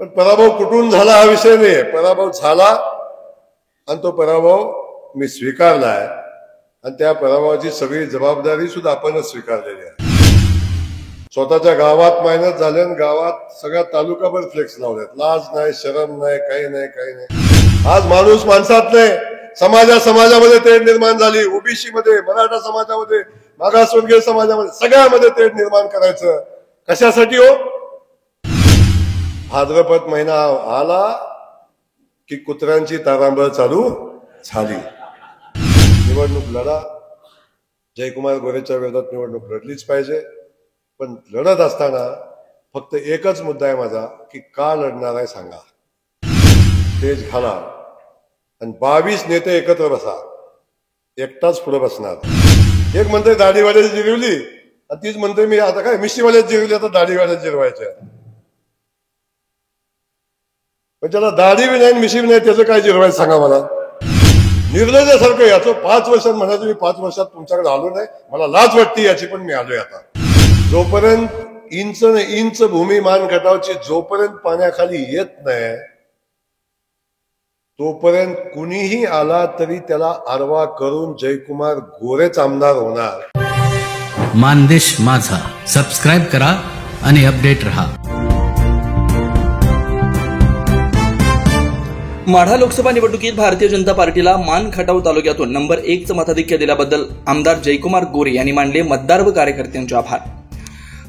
पण पराभव कुठून झाला हा विषय नाही. पराभव झाला आणि तो पराभव मी स्वीकारलाय आणि त्या पराभवाची सगळी जबाबदारी सुद्धा आपणच स्वीकारलेली आहे. स्वतःच्या गावात मायनस झाले आणि गावात सगळ्या तालुकाभर फ्लेक्स लावलेत. लाज नाही, शरम नाही, काही नाही, काही नाही. आज माणूस माणसात नाही, समाजामध्ये तेढ निर्माण झाली. ओबीसी मध्ये, मराठा समाजामध्ये, मागासवर्गीय समाजामध्ये, सगळ्यामध्ये तेढ निर्माण करायचं. कशासाठी हो? भाद्रपद महिना आला की कुत्र्यांची तारांबळ चालू झाली. निवडणूक लढा, जयकुमार गोरेच्या विरोधात निवडणूक लढलीच पाहिजे. पण लढत असताना फक्त एकच मुद्दा आहे माझा की का लढणार आहे सांगा. तेज घाला आणि 22 नेते एकत्र बसा. एकटाच पुढे बसणार. एक म्हणते दाढीवाल्याची जिरवली आणि तीच म्हणते मी आता काय मिशीवाल्याच जिरवली, आता दाढीवाल्याच जिरवायच्या. पण त्याला दाढी बी नाही मिशी बी नाही, त्याचं काय जिरवायचं सांगा मला. निर्लज्यासारखं याचं 5 वर्षात म्हणायचं मी 5 वर्षात तुमच्याकडे आलो नाही, मला लाज वाटते याची, पण मी आलोय आता. जोपर्यंत इंच भूमी मान गटावची जोपर्यंत पाण्याखाली येत नाही तोपर्यंत कुणीही आला तरी त्याला आरवा करून जयकुमार गोरेच आमदार होणार. मानदेश माझा सबस्क्राईब करा आणि अपडेट रहा. माढा लोकसभा निवडणुकीत भारतीय जनता पार्टीला मान खटाव तालुक्यातून नंबर 1चं मताधिक्य दिल्याबद्दल आमदार जयकुमार गोरे यांनी मानले मतदार व कार्यकर्त्यांचे आभार.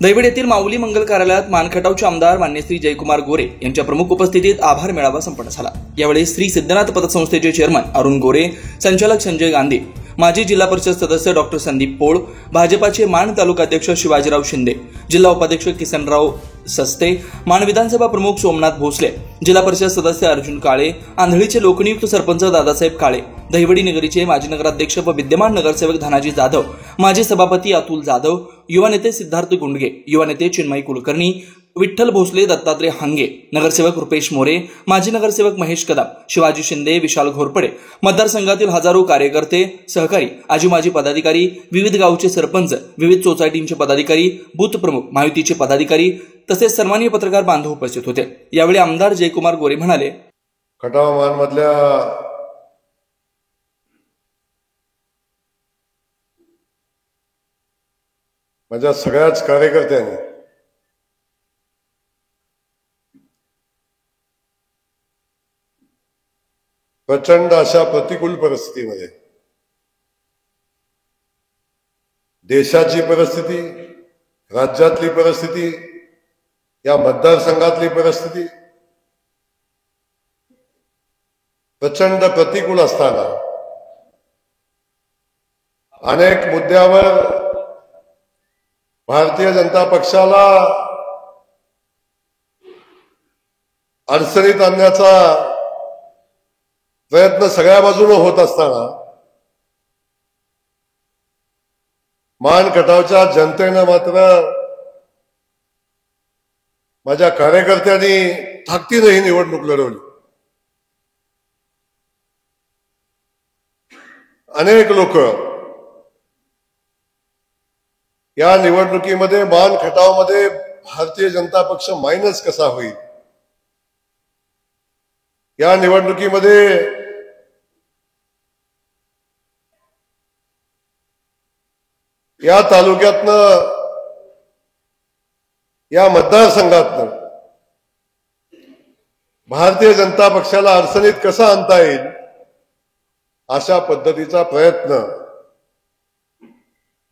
दैवड येथील माऊली मंगल कार्यालयात मानखटावचे आमदार मान्य श्री जयकुमार गोरे यांच्या प्रमुख उपस्थितीत आभार मेळावा संपन्न झाला. यावेळी श्री सिद्धनाथ पतसंस्थेचे चेअरमन अरुण गोरे, संचालक संजय गांधी, माजी जिल्हा परिषद सदस्य डॉक्टर संदीप पोळ, भाजपाचे मान तालुकाध्यक्ष शिवाजीराव शिंदे, जिल्हा उपाध्यक्ष किसनराव सस्ते, मान विधानसभा प्रमुख सोमनाथ भोसले, जिल्हा परिषद सदस्य अर्जुन काळे, आंधळीचे लोकनियुक्त सरपंच दादासाहेब काळे, दहिवडी नगरीचे माजी नगराध्यक्ष व विद्यमान नगरसेवक धनाजी जाधव, माजी सभापती अतुल जाधव, युवा नेते सिद्धार्थ गुंडगे, युवा नेते चिन्मयी कुलकर्णी, विठ्ठल भोसले, दत्तात्रय हांगे, नगरसेवक रुपेश मोरे, माजी नगरसेवक महेश कदम, शिवाजी शिंदे, विशाल घोरपडे, मतदारसंघातील हजारो कार्यकर्ते, सहकारी, आजी माजी पदाधिकारी, विविध गावचे सरपंच, विविध सोसायटींचे पदाधिकारी, बूथ प्रमुख, महायुतीचे पदाधिकारी तसेच सन्माननीय पत्रकार बांधव उपस्थित होते. यावेळी आमदार जयकुमार गोरे म्हणाले, खटाव मान मधल्या माझ्या सगळ्याच कार्यकर्त्यांनी प्रचंड अशा प्रतिकूल परिस्थितीमध्ये देशाची परिस्थिती, राज्यातली परिस्थिती, या मतदारसंघातली परिस्थिती प्रचंड प्रतिकूल असताना अनेक मुद्द्यावर भारतीय जनता पक्षाला अडचणीत आणण्याचा प्रयत्न सगळ्या बाजूने होत असताना मान खटावच्या जनतेनं मात्र माझ्या कार्यकर्त्यांनी ताकदीने ही निवडणूक लढवली. अनेक लोक या निवडणुकीमध्ये मान खटावमध्ये भारतीय जनता पक्ष मायनस कसा होईल, या निवडणुकीमध्ये या तालुक्यातनं, या मतदारसंघातनं भारतीय जनता पक्षाला अडचणीत कसा आणता येईल अशा पद्धतीचा प्रयत्न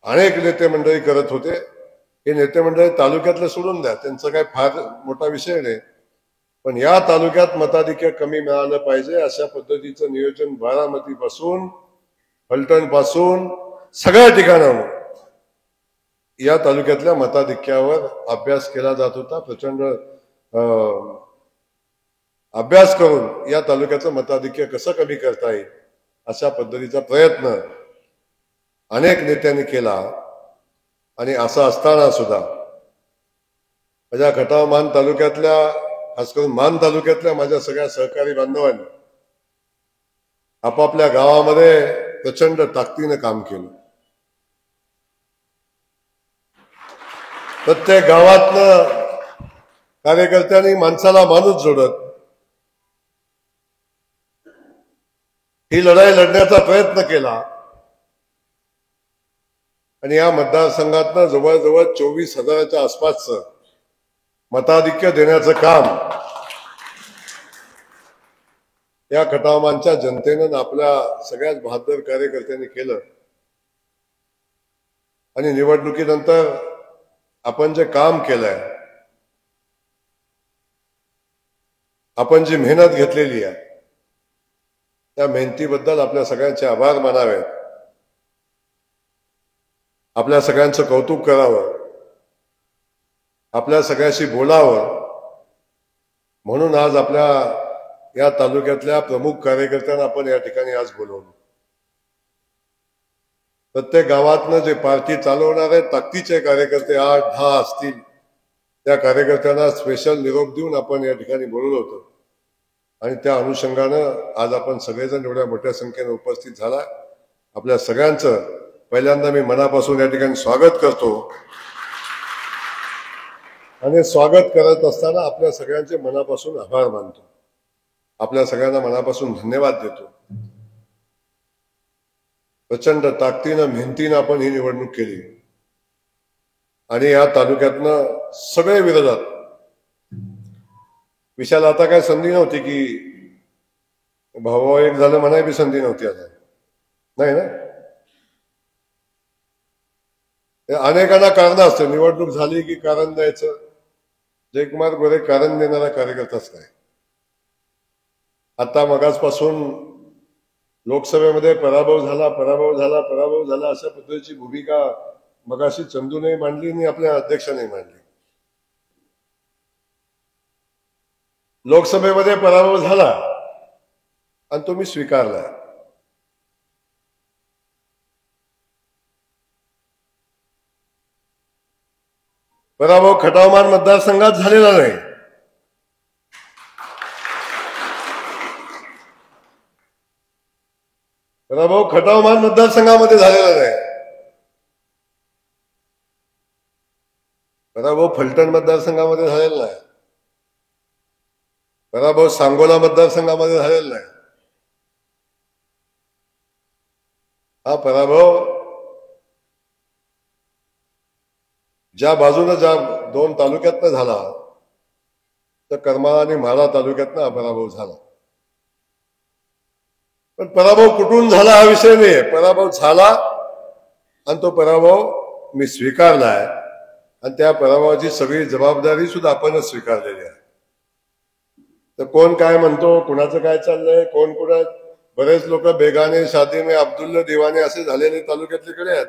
अनेक नेते मंडळी करत होते. हे नेते मंडळी तालुक्यातले सोडून द्या, त्यांचा काय फार मोठा विषय नाही, पण या तालुक्यात मताधिक्य कमी मिळालं पाहिजे अशा पद्धतीचं नियोजन बारामती पासून, फलटण पासून सगळ्या ठिकाणावर या तालुक्यातल्या मताधिक्यावर अभ्यास केला जात होता. प्रचंड अभ्यास करून या तालुक्याचं मताधिक्य कसं कमी करता येईल अशा पद्धतीचा प्रयत्न अनेक नेत्यांनी केला. आणि असं असताना सुद्धा माझ्या खटाव मान तालुक्यातल्या, खास करून मान तालुक्यातल्या माझ्या सगळ्या सहकारी बांधवांनी आपापल्या गावामध्ये प्रचंड ताकदीनं काम केलं. प्रत्येक गावातनं कार्यकर्त्यांनी माणसाला माणूस जोडत ही लढाई लढण्याचा प्रयत्न केला आणि या मतदारसंघातनं जवळजवळ 24,000च्या आसपासचं मताधिक्य देण्याचं काम या खटावमानच्या जनतेनं आपल्या सगळ्याच बहादर कार्यकर्त्यांनी केलं. आणि निवडणुकीनंतर आपण जे काम केलंय, आपण जी मेहनत घेतलेली आहे, त्या मेहनतीबद्दल आपल्या सगळ्यांचे आभार मानावेत, आपल्या सगळ्यांचं कौतुक करावं, आपल्या सगळ्याशी बोलावं. म्हणून आज आपल्या या तालुक्यातल्या प्रमुख कार्यकर्त्यांना आपण या ठिकाणी आज बोलवलं. प्रत्येक गावातनं जे पार्टी चालवणारे ताकदीचे कार्यकर्ते 8-10 असतील, त्या कार्यकर्त्यांना स्पेशल निरोप देऊन आपण या ठिकाणी बोलवलं होतं. आणि त्या अनुषंगानं आज आपण सगळेजण एवढ्या मोठ्या संख्येने उपस्थित झाला. आपल्या सगळ्यांचं पहिल्यांदा मी मनापासून या ठिकाणी स्वागत करतो. आणि स्वागत करत असताना आपल्या सगळ्यांचे मनापासून आभार मानतो. आपल्या सगळ्यांना मनापासून धन्यवाद देतो. प्रचंड ताकदीनं मेहनतीनं आपण ही निवडणूक केली आणि या तालुक्यातनं सगळे विरोधात. विशाल आता काय संधी नव्हती की भाऊ एक झालं म्हणाय बी संधी नव्हती. आता नाही ना, अनेकांना कारण असते. निवडणूक झाली की कारण द्यायचं. जयकुमार गोरे कारण देणारा कार्यकर्ताच नाही. आता मगाचपासून लोकसभेमध्ये पराभव झाला अशा पद्धतीची भूमिका मगाशी चंदूने मांडली आणि आपल्या अध्यक्षाने मांडली. लोकसभेमध्ये पराभव झाला आणि तुम्ही स्वीकारला. पराभव खटावमान मतदारसंघात झालेला नाही. पराभव खटावमान मतदारसंघामध्ये झालेला नाही. पराभव फलटण मतदारसंघामध्ये झालेला नाही. पराभव सांगोला मतदारसंघामध्ये झालेला नाही. हा पराभव ज्या बाजूने ज्या 2 तालुक्यातनं झाला, तर करमाळा आणि म्हाळा तालुक्यातनं हा पराभव झाला. पण पराभव कुठून झाला हा विषय नाही. पराभव झाला आणि तो पराभव मी स्वीकारलाय आणि त्या पराभवाची सगळी जबाबदारी सुद्धा आपणच स्वीकारलेली आहे. तर कोण काय म्हणतो, कुणाचं काय चाललंय, कोण कुणा, बरेच लोक बेगाने शादी में अब्दुल्ला दिवाने असे झालेले तालुक्यातले आहेत.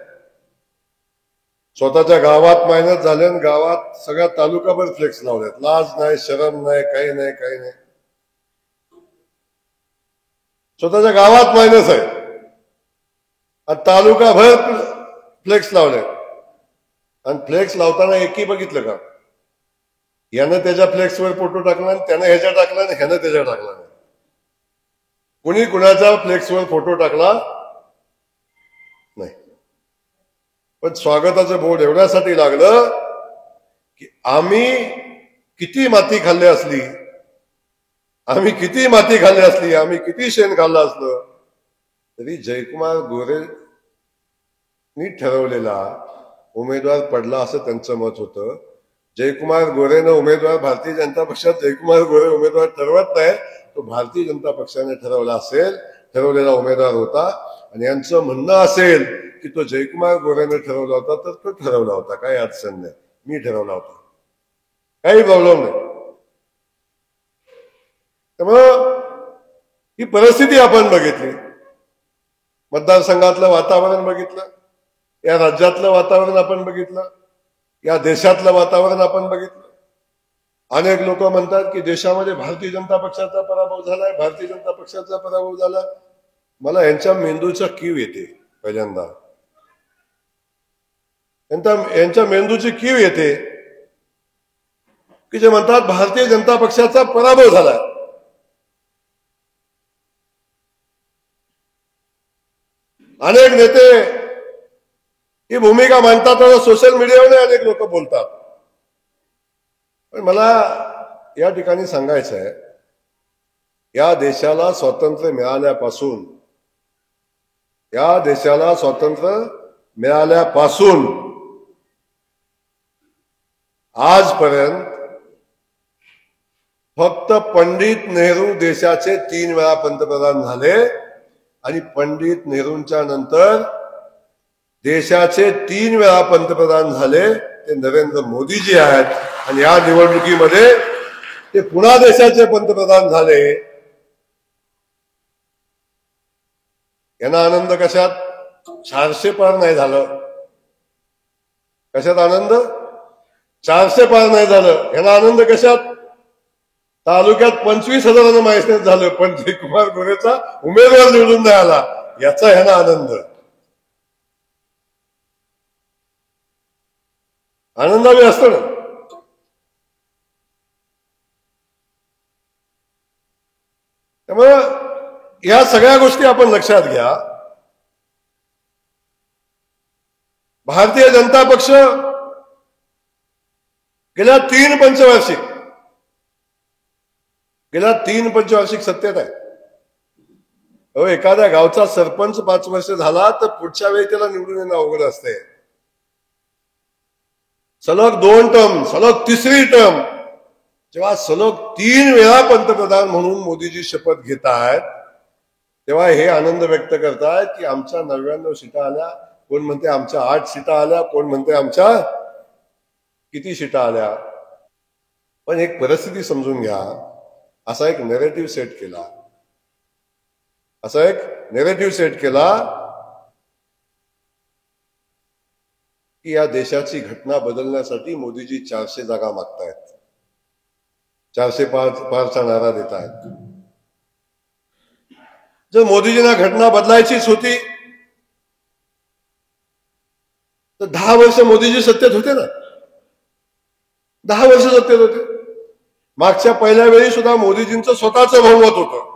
स्वतःच्या गावात मेहनत झाले आणि गावात सगळ्या तालुकाभर फ्लेक्स लावलेत. लाज नाही, शरम नाही, काही नाही. स्वतःच्या गावात मायनस आहे आणि तालुकाभर फ्लेक्स लावले. आणि फ्लेक्स लावताना एकही बघितलं का? यानं त्याच्या फ्लेक्सवर फोटो टाकला आणि त्यानं ह्याच्या टाकला आणि ह्यानं त्याच्या टाकला नाही. कुणी कुणाच्या फ्लेक्सवर फोटो टाकला नाही. पण स्वागताचं बोर्ड एवढ्यासाठी लागलं की आम्ही किती माती खाल्ली असली, आम्ही किती शेण खाल्लं असलं तरी जयकुमार गोरेंनी ठरवलेला उमेदवार पडला असं त्यांचं मत होतं. जयकुमार गोरेनं उमेदवार, भारतीय जनता पक्षात जयकुमार गोरे उमेदवार ठरवत नाही, तो भारतीय जनता पक्षाने ठरवला असेल, ठरवलेला उमेदवार होता. आणि यांचं म्हणणं असेल की तो जयकुमार गोरेने ठरवला होता, तर तो ठरवला होता, काही अडचण नाही. मी ठरवला होता, काही प्रॉब्लेम नाही. त्यामुळं ही परिस्थिती आपण बघितली, मतदारसंघातलं वातावरण बघितलं, या राज्यातलं वातावरण आपण बघितलं, या देशातलं वातावरण आपण बघितलं. अनेक लोक म्हणतात की देशामध्ये भारतीय जनता पक्षाचा पराभव झालाय, भारतीय जनता पक्षाचा पराभव झाला. मला यांच्या मेंदूचा कीव येते. पहिल्यांदा यांच्या मेंदूची कीव येते की जे म्हणतात भारतीय जनता पक्षाचा पराभव झालाय. अनेक नेते ही भूमिका मांडतात, सोशल मीडियावर अनेक लोक बोलतात. पण मला या ठिकाणी सांगायचं आहे, या देशाला स्वातंत्र्य मिळाल्यापासून आजपर्यंत फक्त पंडित नेहरू देशाचे 3 वेळा पंतप्रधान झाले आणि पंडित नेहरूंच्या नंतर देशाचे 3 वेळा पंतप्रधान झाले ते नरेंद्र मोदीजी आहेत आणि या निवडणुकीमध्ये ते पुन्हा देशाचे पंतप्रधान झाले. यांना आनंद कशात? 400 पार नाही झालं. कशात आनंद? 400 पार नाही झालं. यांना आनंद कशात? तालुक्यात 25,000 माहिती झालं पण जयकुमार गोरेचा उमेदवार निवडून नाही आला, याचा ह्यांना आनंद. आनंदावी असतो ना. त्यामुळं या सगळ्या गोष्टी आपण लक्षात घ्या. भारतीय जनता पक्ष गेल्या 3 पंचवार्षिक सत्तेत आहे. एखाद्या गावचा सरपंच 5 वर्ष झाला तर पुढच्या वेळी त्याला निवडून येणं अवघड असते. सलग 2 टर्म, सलग 3री टर्म, जेव्हा सलग 3 वेळा पंतप्रधान म्हणून मोदीजी शपथ घेत आहेत, तेव्हा हे आनंद व्यक्त करतायत की आमच्या 99 सीटा आल्या, कोण म्हणते आमच्या 8 सीटा आल्या, कोण म्हणते आमच्या किती सीटा आल्या. पण एक परिस्थिती समजून घ्या. असा एक नेरेटिव्ह सेट केला की या देशाची घटना बदलण्यासाठी मोदीजी 400 जागा मागतायत, 400 पारचा नारा देत आहेत. जर मोदीजींना घटना बदलायचीच होती तर 10 वर्ष मोदीजी सत्तेत होते ना. 10 वर्ष सत्तेत होते. मागच्या पहिल्या वेळी सुद्धा मोदीजींचं स्वतःचं बहुमत होतं,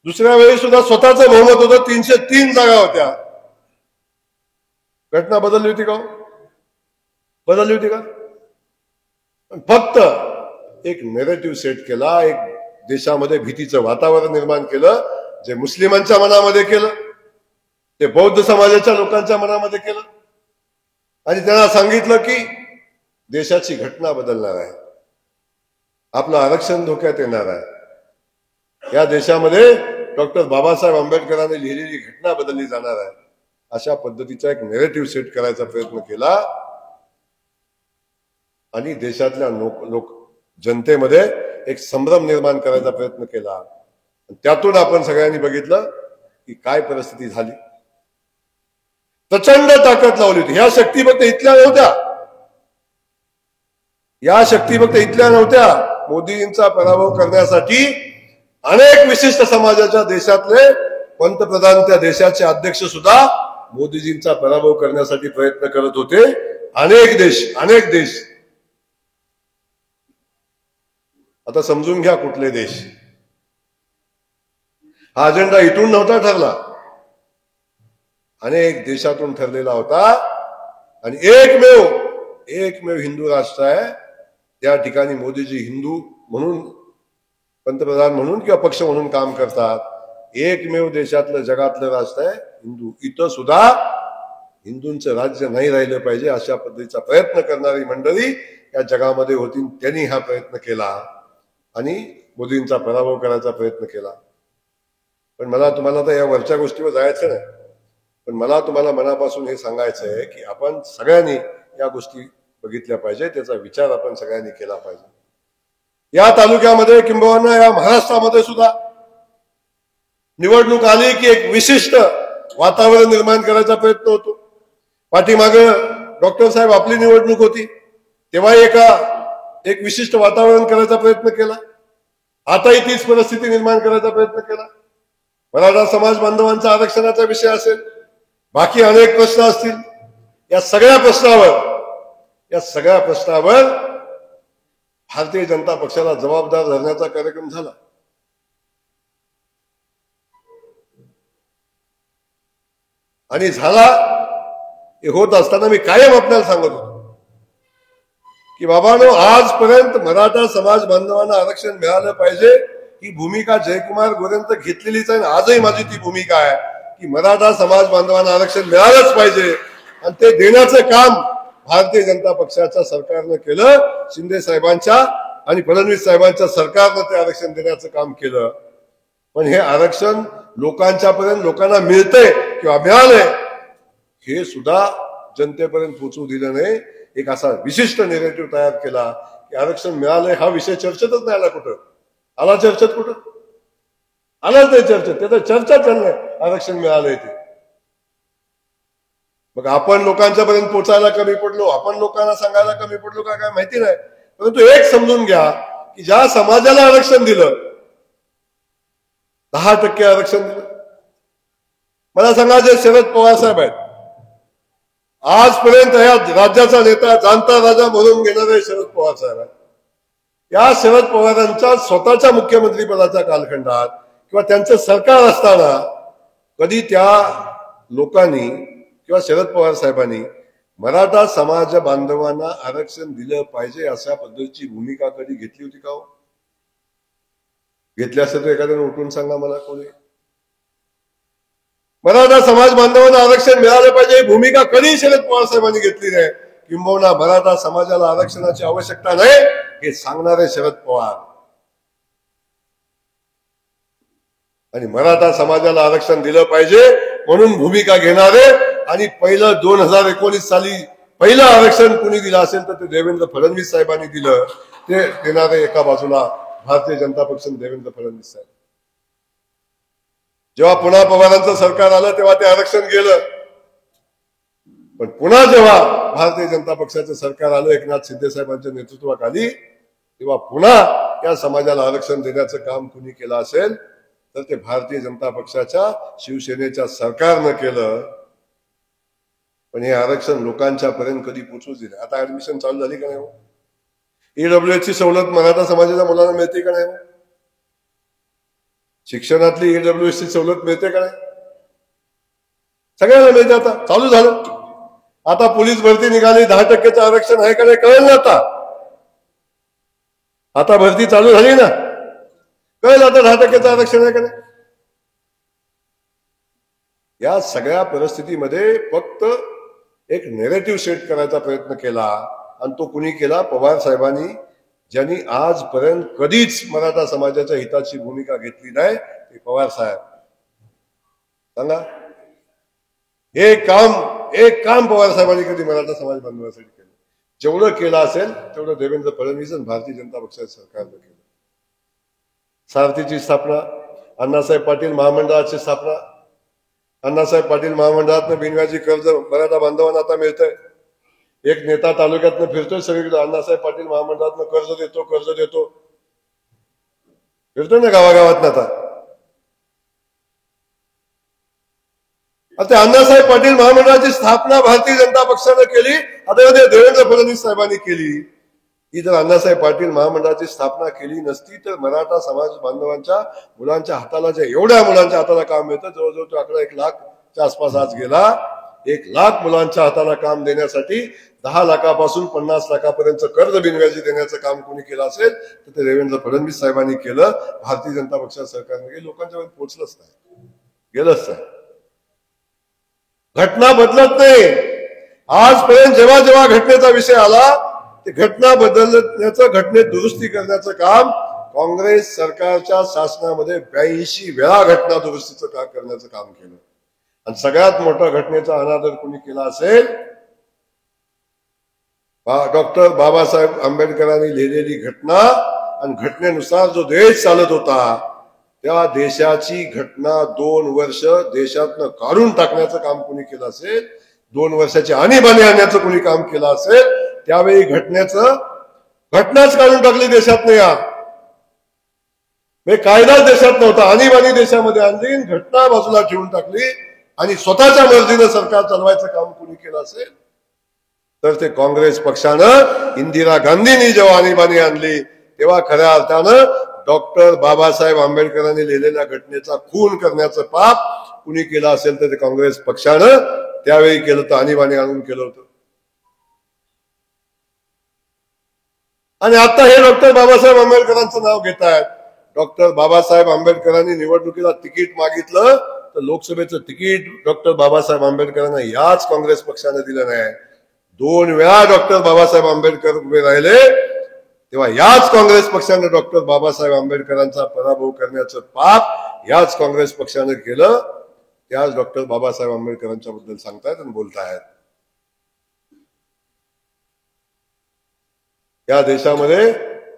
दुसऱ्या वेळी सुद्धा स्वतःचं बहुमत होतं. 303 जागा होत्या. घटना बदलली होती का? बदलली होती का? फक्त एक नेरेटिव्ह सेट केला, एक देशामध्ये भीतीचं वातावरण निर्माण केलं, जे मुस्लिमांच्या मनामध्ये केलं, ते बौद्ध समाजाच्या लोकांच्या मनामध्ये केलं आणि त्यांना सांगितलं की देशाची घटना बदलणार आहे, आपलं आरक्षण धोक्यात येणार आहे, या देशामध्ये डॉक्टर बाबासाहेब आंबेडकरांनी लिहिलेली घटना बदलली जाणार आहे. अशा पद्धतीचा एक नेरेटिव्ह सेट करायचा प्रयत्न केला आणि देशातल्या जनतेमध्ये एक संभ्रम निर्माण करायचा प्रयत्न केला. त्यातून आपण सगळ्यांनी बघितलं की काय परिस्थिती झाली. प्रचंड ताकद लावली होती. ह्या शक्ती फक्त इथल्या नव्हत्या. मोदींचा पराभव करण्यासाठी अनेक विशिष्ट समाजाच्या देशातले पंतप्रधान, त्या देशाचे अध्यक्ष सुद्धा मोदीजींचा पराभव करण्यासाठी प्रयत्न करत होते. अनेक देश. आता समजून घ्या कुठले देश. हा अजेंडा इथून नव्हता ठरला, अनेक देशातून ठरलेला होता आणि एकमेव हिंदू राष्ट्र आहे. त्या ठिकाणी मोदीजी हिंदू म्हणून, पंतप्रधान म्हणून किंवा पक्ष म्हणून काम करतात. एकमेव देशातलं जगातलं राष्ट्र आहे हिंदू. इथं सुद्धा हिंदूंचं राज्य नाही राहिलं पाहिजे अशा पद्धतीचा प्रयत्न करणारी मंडळी या जगामध्ये होती. त्यांनी हा प्रयत्न केला आणि मोदींचा पराभव करायचा प्रयत्न केला. पण मला तुम्हाला तर या वरच्या गोष्टीवर जायचं नाही, पण मला तुम्हाला मनापासून हे सांगायचं आहे की आपण सगळ्यांनी या गोष्टी बघितल्या पाहिजे, त्याचा विचार आपण सगळ्यांनी केला पाहिजे. या तालुक्यामध्ये किंबहुना या महाराष्ट्रामध्ये सुद्धा निवडणूक आली की एक विशिष्ट वातावरण निर्माण करायचा प्रयत्न होतो. पाठीमागे डॉक्टर साहेब आपली निवडणूक होती तेव्हा एक विशिष्ट वातावरण करायचा प्रयत्न केला. आताही तीच परिस्थिती निर्माण करायचा प्रयत्न केला. मराठा समाज बांधवांचा आरक्षणाचा विषय असेल, बाकी अनेक प्रश्न असतील. या सगळ्या प्रश्नावर भारतीय जनता पक्षाला जबाबदार धरण्याचा कार्यक्रम झाला. आणि झाला हे होत असताना मी कायम आपल्याला सांगत होतो की बाबांनो, आजपर्यंत मराठा समाज बांधवांना आरक्षण मिळालं पाहिजे ही भूमिका जयकुमार गोरेंत घेतलेलीच आहे. आजही माझी ती भूमिका आहे की मराठा समाज बांधवांना आरक्षण मिळालंच पाहिजे आणि ते देण्याचं काम भारतीय जनता पक्षाच्या सरकारनं केलं. शिंदे साहेबांच्या आणि फडणवीस साहेबांच्या सरकारनं ते आरक्षण देण्याचं काम केलं. पण हे आरक्षण लोकांच्या पर्यंत लोकांना मिळतंय किंवा मिळालंय हे सुद्धा जनतेपर्यंत पोहोचू दिलं नाही. एक असा विशिष्ट नेरेटिव्ह तयार केला की आरक्षण मिळालंय हा विषय चर्चेतच नाही आला. कुठं आला चर्चेत? कुठं आलाच नाही चर्चेत. त्याचा चर्चा चाललंय आरक्षण मिळालंय ते. मग आपण लोकांच्या पर्यंत पोहोचायला कमी पडलो, आपण लोकांना सांगायला कमी पडलो का काय माहिती नाही. परंतु एक समजून घ्या की ज्या समाजाला आरक्षण दिलं 10% आरक्षण दिलं. मला सांगा, जे शरद पवार साहेब आहेत, आजपर्यंत या राज्याचा नेता जाणता राजा म्हणून घेणारे शरद पवार साहेब आहेत. या शरद पवारांच्या स्वतःच्या मुख्यमंत्री पदाच्या कालखंडात किंवा त्यांचं सरकार असताना कधी त्या लोकांनी किंवा शरद पवार साहेबांनी मराठा समाज बांधवांना आरक्षण दिलं पाहिजे अशा पद्धतीची भूमिका कधी घेतली होती का हो? घेतली असेल तर एखाद्याने उठून सांगा मला कोणी. मराठा समाज बांधवांना आरक्षण मिळालं पाहिजे ही भूमिका कधी शरद पवार साहेबांनी घेतली नाही. किंबहुना मराठा समाजाला आरक्षणाची आवश्यकता नाही हे सांगणारे शरद पवार आणि मराठा समाजाला आरक्षण दिलं पाहिजे म्हणून भूमिका घेणारे आणि पहिलं 2019 साली पहिलं आरक्षण कुणी दिलं असेल तर ते देवेंद्र फडणवीस साहेबांनी दिलं. ते देणारे एका बाजूला भारतीय जनता पक्ष देवेंद्र फडणवीस साहेब. जेव्हा पुन्हा पवारांचं सरकार आलं तेव्हा ते आरक्षण गेलं. पण पुन्हा जेव्हा भारतीय जनता पक्षाचं सरकार आलं एकनाथ शिंदे साहेबांच्या नेतृत्वाखाली तेव्हा पुन्हा या समाजाला आरक्षण देण्याचं काम कुणी केलं असेल तर ते भारतीय जनता पक्षाच्या शिवसेनेच्या सरकारनं केलं. पण हे आरक्षण लोकांच्या पर्यंत कधी पोहोचूच दिलं. आता ऍडमिशन चालू झाली का नाही? ईडब्ल्यूएस ची सवलत मराठा समाजाच्या मुलांना मिळते का नाही? शिक्षणातली ईडब्ल्यूएस ची सवलत मिळते का नाही? सगळ्यांना मिळते. आता चालू झालं. आता पोलीस भरती निघाली, 10% आरक्षण आहे का नाही कळेल ना. आता भरती चालू झाली ना, कळेल आता 10% आरक्षण आहे का नाही. या सगळ्या परिस्थितीमध्ये फक्त एक नेरेटिव्ह सेट करायचा प्रयत्न केला आणि तो कुणी केला? पवार साहेबांनी, ज्यांनी आजपर्यंत कधीच मराठा समाजाच्या हिताची भूमिका घेतली नाही ते पवार साहेब. सांगा, एक काम पवार साहेबांनी कधी मराठा समाज बांधवांसाठी केलं? जेवढं केलं असेल तेवढं देवेंद्र फडणवीस आणि भारतीय जनता पक्षाच्या सरकारनं केलं. सारथीची स्थापना, अण्णासाहेब पाटील महामंडळाची स्थापना, अण्णासाहेब पाटील महामंडळातनं बिनव्याजी कर्ज मराठा बांधवांना आता मिळतंय. एक नेता तालुक्यातनं फिरतोय सगळीकडे, अण्णासाहेब पाटील महामंडळातनं कर्ज देतो फिरतोय ना गावागावात. आता अण्णासाहेब पाटील महामंडळाची स्थापना भारतीय जनता पक्षानं केली. आता देवेंद्र फडणवीस साहेबांनी केली. ही जर अण्णासाहेब पाटील महामंडळाची स्थापना केली नसती तर मराठा समाज बांधवांच्या मुलांच्या हाताला, ज्या एवढ्या मुलांच्या हाताला काम मिळतं, जवळजवळ तो आकडा 1 लाखच्या आसपास आज गेला. 1 लाख मुलांच्या हाताला काम देण्यासाठी 10 लाखापासून 50 लाखापर्यंत कर्ज बिनव्याजी देण्याचं काम कोणी केलं असेल तर ते देवेंद्र फडणवीस साहेबांनी केलं. भारतीय जनता पक्षाच्या सरकारने केलं. लोकांच्या पर्यंत पोहोचलंच नाही, गेलंच नाही. घटना बदलत नाही. आजपर्यंत जेव्हा जेव्हा घटनेचा विषय आला ते घटना बदलण्याचं, घटनेत दुरुस्ती करण्याचं काम काँग्रेस सरकारच्या शासनामध्ये 82 वेळा घटना दुरुस्तीचं काम करण्याचं काम केलं. आणि सगळ्यात मोठा घटनेचा अनादर कोणी केला असेल? डॉक्टर बाबासाहेब आंबेडकरांनी लिहिलेली घटना आणि घटनेनुसार जो देश चालत होता त्या देशाची घटना 2 वर्ष देशातनं काढून टाकण्याचं काम कोणी केलं असेल, 2 वर्षाची आणीबाणी आणण्याचं कोणी काम केलं असेल, त्यावेळी घटनाच काढून टाकली देशातनं. कायदाच देशात नव्हता, आणीबाणी देशामध्ये आणली, घटना बाजूला ठेवून टाकली आणि स्वतःच्या मर्जीनं सरकार चालवायचं काम कोणी केलं असेल तर ते काँग्रेस पक्षानं. इंदिरा गांधींनी जेव्हा आणीबाणी आणली तेव्हा खऱ्या अर्थानं डॉक्टर बाबासाहेब आंबेडकरांनी लिहिलेल्या घटनेचा खून करण्याचं पाप कुणी केलं असेल तर ते काँग्रेस पक्षानं त्यावेळी केलं, तर आणीबाणी आणून केलं होतं. आणि आता हे डॉक्टर बाबासाहेब आंबेडकरांचं नाव घेत आहेत. डॉक्टर बाबासाहेब आंबेडकरांनी निवडणुकीला तिकीट मागितलं तर लोकसभेचं तिकीट डॉक्टर बाबासाहेब आंबेडकरांना याच काँग्रेस पक्षाने दिलं नाही. 2 वेळा डॉक्टर बाबासाहेब आंबेडकर उभे राहिले तेव्हा याच काँग्रेस पक्षाने डॉक्टर बाबासाहेब आंबेडकरांचा पराभव करण्याचं पाप याच काँग्रेस पक्षाने केलं. त्याच डॉक्टर बाबासाहेब आंबेडकरांच्या बद्दल सांगतायत आणि बोलतायत. या देशामध्ये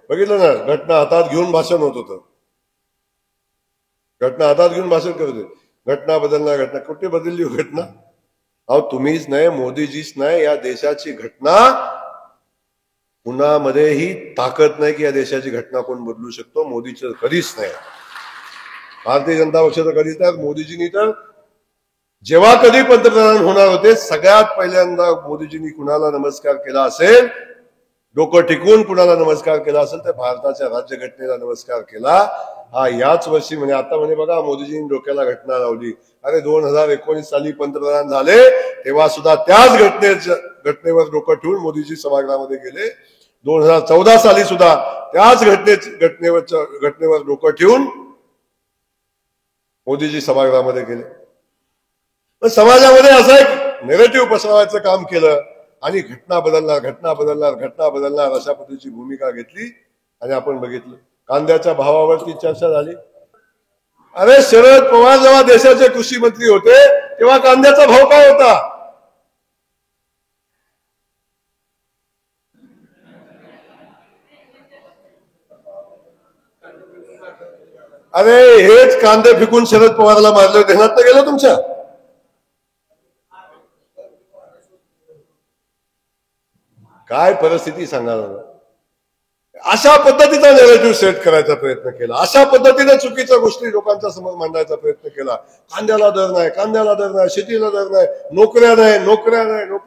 बघितलं ना, घटना हातात घेऊन भाषण होत होतं. घटना हातात घेऊन भाषण करत होते. घटना बदलणार, घटना कुठे बदलली हो घटना? अहो तुम्हीच नाही, मोदीजीच नाही, या देशाची घटना कुणामध्येही ताकद नाही की या देशाची घटना कोण बदलू शकतो. मोदीचं कधीच नाही, भारतीय जनता पक्षाचं कधीच नाही. मोदीजींनी तर जेव्हा कधी पंतप्रधान होणार होते सगळ्यात पहिल्यांदा मोदीजींनी कुणाला नमस्कार केला असेल, डोकं टिकवून कुणाला नमस्कार केला असेल तर भारताच्या राज्यघटनेला नमस्कार केला. हा याच वर्षी म्हणजे आता म्हणे बघा मोदीजींनी डोक्याला घटना लावली. अरे 2019 साली पंतप्रधान झाले तेव्हा सुद्धा त्याच घटनेवर डोकं ठेवून मोदीजी सभागृहामध्ये गेले. 2014 साली सुद्धा त्याच घटनेवर डोकं ठेवून मोदीजी सभागृहामध्ये गेले. पण समाजामध्ये असं एक नेरेटिव्ह पसरवायचं काम केलं आणि घटना बदलणार अशा पद्धतीची भूमिका घेतली. आणि आपण बघितलं कांद्याच्या भावावरती चर्चा झाली. अरे शरद पवार जेव्हा देशाचे कृषी मंत्री होते तेव्हा कांद्याचा भाव काय होता? अरे हेच कांदे फेकून शरद पवारला मारले, ध्यानात गेलं तुमच्या? काय परिस्थिती सांगा. अशा पद्धतीचा नेरेटिव्ह सेट करायचा प्रयत्न केला, अशा पद्धतीने चुकीच्या गोष्टी लोकांच्या समोर मांडायचा प्रयत्न केला. कांद्याला दर नाही, शेतीला दर नाही, नोकऱ्या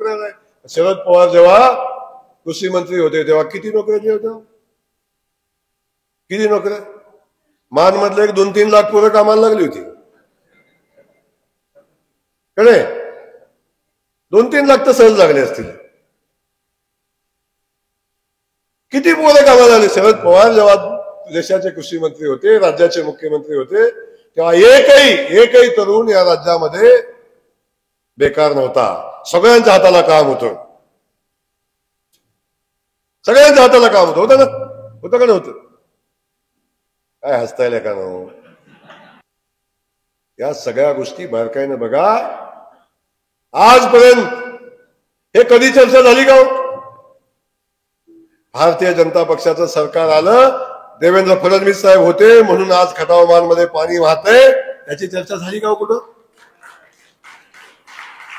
नाही. शरद पवार जेव्हा कृषी मंत्री होते तेव्हा किती नोकऱ्या दिल्या होत्या? किती नोकऱ्या? मानमधले 2-3 लाख पोरं कामाला लागली होती. कडे 2-3 लाख तर सहज लागले असतील. किती पोरं कामाला लागले? शरद पवार जेव्हा देशाचे कृषी मंत्री होते, राज्याचे मुख्यमंत्री होते तेव्हा एकही तरुण या राज्यामध्ये बेकार नव्हता. सगळ्यांच्या हाताला काम होतं. सगळ्यांच्या हाताला काम होतं. होतं ना? होतं का नव्हतं? काय हसतायला का नो? या सगळ्या गोष्टी बारकाईनं बघा. आजपर्यंत हे कधी चर्चा झाली का? भारतीय जनता पक्षाचं सरकार आलं, देवेंद्र फडणवीस साहेब होते म्हणून आज खटावमानमध्ये पाणी वाहतंय, याची चर्चा झाली का? कुठं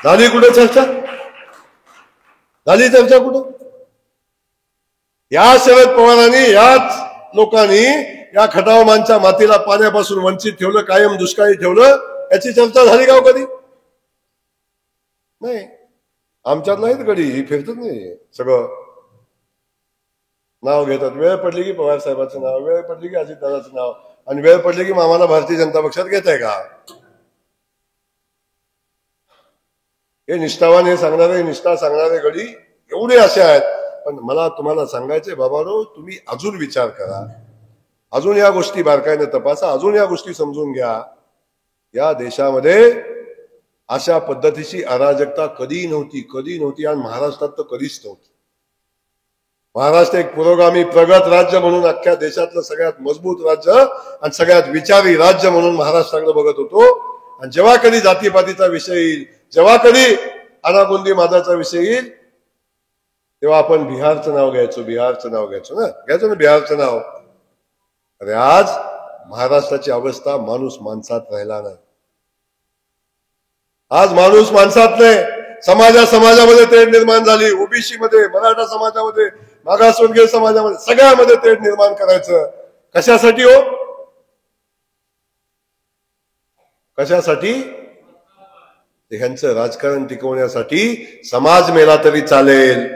झाली? कुठं चर्चा झाली? चर्चा कुठं? या शरद पवारांनी, याच लोकांनी या खटावमानच्या मातीला पाण्यापासून वंचित ठेवलं, कायम दुष्काळी ठेवलं, याची चर्चा झाली का कधी? नाही. आमच्यात नाहीत कधी, ही फिरतच नाही. सगळं नाव घेतात. वेळ पडली की पवार साहेबांचं नाव, वेळ पडली की अजितदादाचं नाव, आणि वेळ पडली की मामाला भारतीय जनता पक्षात घेताय का? हे निष्ठावान, निष्ठा सांगणारे गडी एवढे असे आहेत. पण मला तुम्हाला सांगायचंय बाबांनो, तुम्ही अजून विचार करा, अजून या गोष्टी बारकाईने तपासा, अजून या गोष्टी समजून घ्या. या देशामध्ये अशा पद्धतीची अराजकता कधी नव्हती आणि महाराष्ट्रात तर कधीच नव्हती. महाराष्ट्र एक पुरोगामी प्रगत राज्य म्हणून अख्ख्या देशातलं सगळ्यात मजबूत राज्य आणि सगळ्यात विचारी राज्य म्हणून महाराष्ट्राकडे बघत होतो. आणि जेव्हा कधी जातीपातीचा विषय येईल, जेव्हा कधी अनागोंदी मादाचा विषय येईल, तेव्हा आपण बिहारचं नाव घ्यायचो ना बिहारचं नाव. अरे आज महाराष्ट्राची अवस्था माणूस माणसात राहिला नाही. आज माणूस माणसात नाही. समाजामध्ये तेढ निर्माण झाली. ओबीसी मध्ये, मराठा समाजामध्ये, मागासवर्गीय समाजामध्ये, सगळ्यामध्ये तेढ निर्माण करायचं. कशासाठी हो? कशासाठी? ह्यांचं राजकारण टिकवण्यासाठी. समाज मेला तरी चालेल,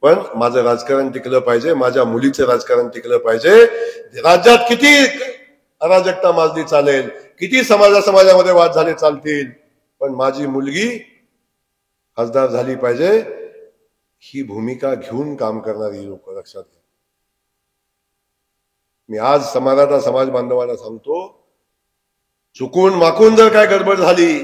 पण माझं राजकारण टिकलं पाहिजे, माझ्या मुलीचं राजकारण टिकलं पाहिजे. राज्यात किती अराजकता माजली चालेल, किती समाजामध्ये वाद झाले चालतील, पण माझी मुलगी खासदार झाली पाहिजे. ही भूमिका घेऊन काम करणारी लोक लक्षात घ्या. मी आज मराठा समाज बांधवांना सांगतो, चुकून माकून जर काय गडबड झाली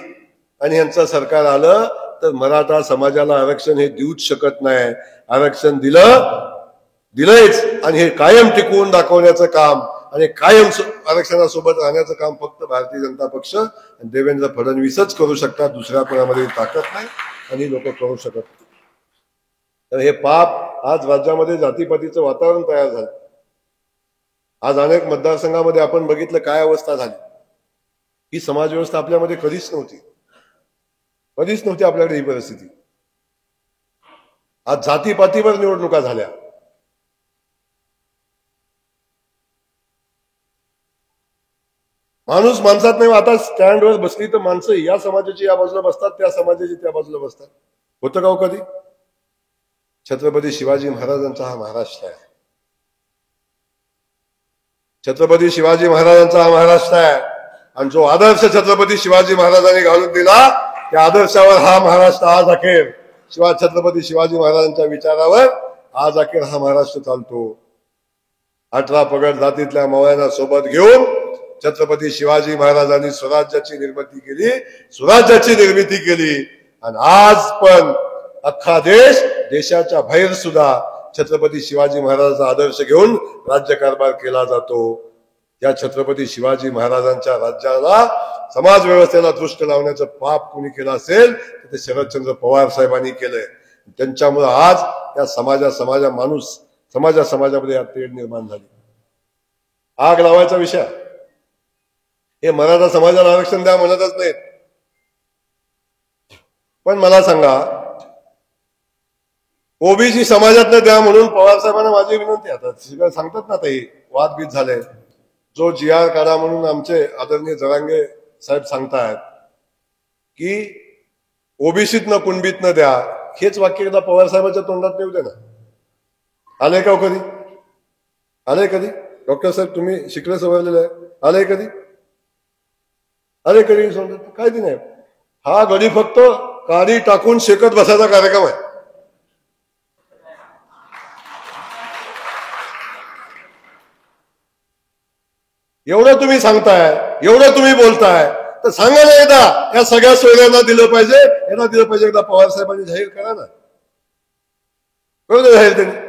आणि यांचं सरकार आलं तर मराठा समाजाला आरक्षण हे देऊच शकत नाही. आरक्षण दिलंयच आणि हे कायम टिकवून दाखवण्याचं काम आणि कायम आरक्षणासोबत राहण्याचं काम फक्त भारतीय जनता पक्ष आणि देवेंद्र फडणवीसच करू शकतात. दुसऱ्या कोणामध्ये ताकद नाही आणि लोक करू शकत नाही. तर हे पाप आज राज्यामध्ये जातीपातीचं वातावरण तयार झालं. आज अनेक मतदारसंघामध्ये आपण बघितलं काय अवस्था झाली. ही समाज व्यवस्था आपल्यामध्ये कधीच नव्हती आपल्याकडे ही परिस्थिती. आज जातीपातीवर निवडणुका झाल्या. माणूस माणसात नाही. आता स्टँडवर बसली तर माणसं या समाजाची या बाजूला बसतात, त्या समाजाची त्या बाजूला बसतात. होतं का हो कधी? छत्रपती शिवाजी महाराजांचा हा महाराष्ट्र आहे. छत्रपती शिवाजी महाराजांचा हा महाराष्ट्र आहे आणि जो आदर्श छत्रपती शिवाजी महाराजांनी घालून दिला त्या आदर्शावर हा महाराष्ट्र आज अखेर छत्रपती शिवाजी महाराजांच्या विचारावर आज अखेर हा महाराष्ट्र चालतो. 18 पगड जातीतल्या मवळ्यांना सोबत घेऊन छत्रपती शिवाजी महाराजांनी स्वराज्याची निर्मिती केली आणि आज पण अख्खा देशाच्या बाहेर सुद्धा छत्रपती शिवाजी महाराजांचा आदर्श घेऊन राज्यकारभार केला जातो. त्या छत्रपती शिवाजी महाराजांच्या राज्याला समाज व्यवस्थेला दृष्ट लावण्याचं पाप कोणी केलं असेल तर ते शरदचंद्र पवार साहेबांनी केलंय. त्यांच्यामुळे आज त्या समाजामध्ये तेढ निर्माण झाली. आग लावायचा विषय. हे मराठा समाजाला आरक्षण द्या म्हणतच नाहीत. पण मला सांगा, ओबीसी समाजातनं द्या म्हणून पवार साहेबांना माझी विनंती. आता सांगतात ना ते वादबीत झाले. जो GR काढा म्हणून आमचे आदरणीय जरांगे साहेब सांगतायत की ओबीसीतनं कुणबीतनं द्या, हेच वाक्य एकदा पवार साहेबांच्या तोंडात येऊ दे ना. आले का कधी? आले कधी? डॉक्टर साहेब तुम्ही शिकले सवरलेले आहे. आले कधी? समजत काय ती नाही. हा गडी फक्त काडी टाकून शेकत बसायचा कार्यक्रम आहे. एवढं तुम्ही सांगताय, एवढं तुम्ही बोलताय तर सांगा ना एकदा या सगळ्या सोयऱ्यांना दिलं पाहिजे. एकदा पवार साहेबांनी जाहीर करा ना. कळलं जाहीर त्यांनी.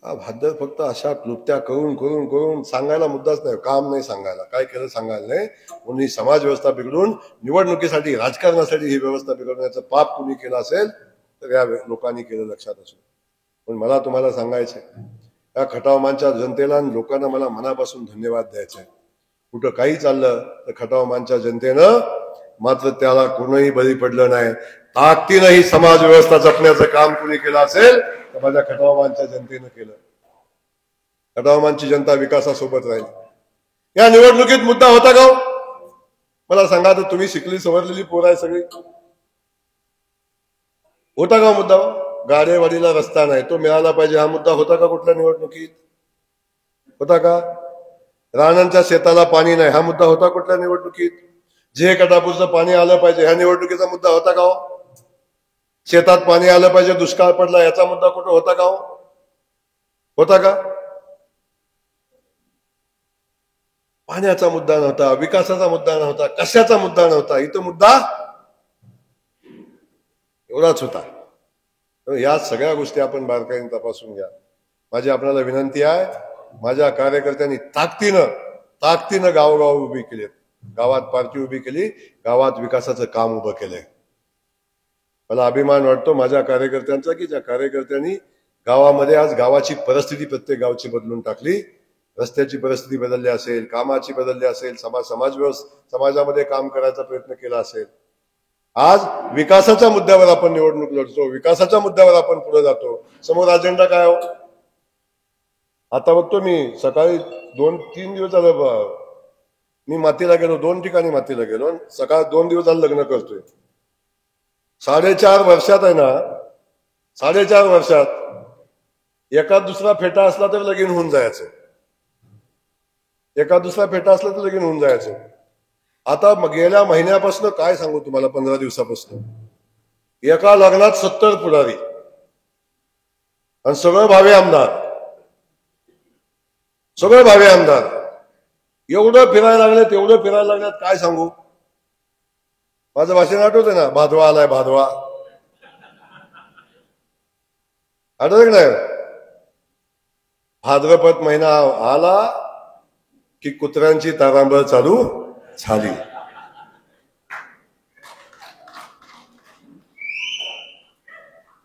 भाद्र फक्त अशा क्लुप्त्या करून सांगायला मुद्दाच नाही. काम नाही सांगायला, काय केलं सांगायला नाही. म्हणून ही समाज व्यवस्था बिघडून निवडणुकीसाठी राजकारणासाठी ही व्यवस्था बिघडण्याचं पाप कुणी केलं असेल तर या लोकांनी केलं लक्षात असो. पण मला तुम्हाला सांगायचंय, या खटावमानच्या जनतेला आणि लोकांना मला मनापासून धन्यवाद द्यायचे. कुठं काही चाललं तर खटावमानच्या जनतेनं मात्र त्याला कोणीही बळी पडलं नाही. ताकदीनं ही समाज व्यवस्था जपण्याचं काम कुणी केलं असेल तर माझ्या खटावमानच्या जनतेनं केलं. खटावमानची जनता विकासासोबत राहील. या निवडणुकीत मुद्दा होता का? मला सांगा. तर तुम्ही शिकली सवरलेली पोर आहे सगळी. होता का मुद्दा? गाडेवाडीला रस्ता नाही, तो मिळाला पाहिजे, हा मुद्दा होता का कुठल्या निवडणुकीत? होता का? राणांच्या शेताला पाणी नाही, हा मुद्दा होता कुठल्या निवडणुकीत? जे कटापूरचं पाणी आलं पाहिजे, ह्या निवडणुकीचा मुद्दा होता का? शेतात पाणी आलं पाहिजे, दुष्काळ पडला, याचा मुद्दा कुठं होता का? होता का? पाण्याचा मुद्दा नव्हता, विकासाचा मुद्दा नव्हता, कशाचा मुद्दा नव्हता. इथं मुद्दा एवढाच होता. या सगळ्या गोष्टी आपण बारकाईने तपासून घ्या. माझी आपल्याला विनंती आहे, माझ्या कार्यकर्त्यांनी ताकदीनं गावोगाव उभी केली, गावात पार्टी उभी केली, गावात विकासाचं काम उभं केलंय. मला अभिमान वाटतो माझ्या कार्यकर्त्यांचा की ज्या कार्यकर्त्यांनी गावामध्ये आज गावाची परिस्थिती प्रत्येक गावची बदलून टाकली. रस्त्याची परिस्थिती बदलली असेल, कामाची बदलली असेल, समाजामध्ये काम करायचा प्रयत्न केला असेल. आज विकासाच्या मुद्द्यावर आपण निवडणूक लढतो, विकासाच्या मुद्द्यावर आपण पुढे जातो. समोर अजेंडा काय हो? आता बघतो मी सकाळी 2-3 दिवस झालं मी मातीला गेलो, 2 ठिकाणी मातीला गेलो. सकाळ 2 दिवस झालं लग्न करतोय. 4.5 वर्षात आहे ना, 4.5 वर्षात एखाद दुसरा फेटा असला तर लगीन होऊन जायचं. एखाद दुसरा फेटा असला तर लगीन होऊन जायचं. आता गेल्या महिन्यापासून काय सांगू तुम्हाला, 15 दिवसापासून एका लग्नात 70 पुढारी आणि सगळे भावे आमदार, सगळे भावे आमदार एवढं फिरायला लागले, तेवढं फिरायला लागल्यात, काय सांगू. माझं भाषण आठवतंय ना, भादवा आलाय भादवा, आठवत नाही. भाद्रपद महिना आला की कुत्र्यांची तारांबळ चालू झाली.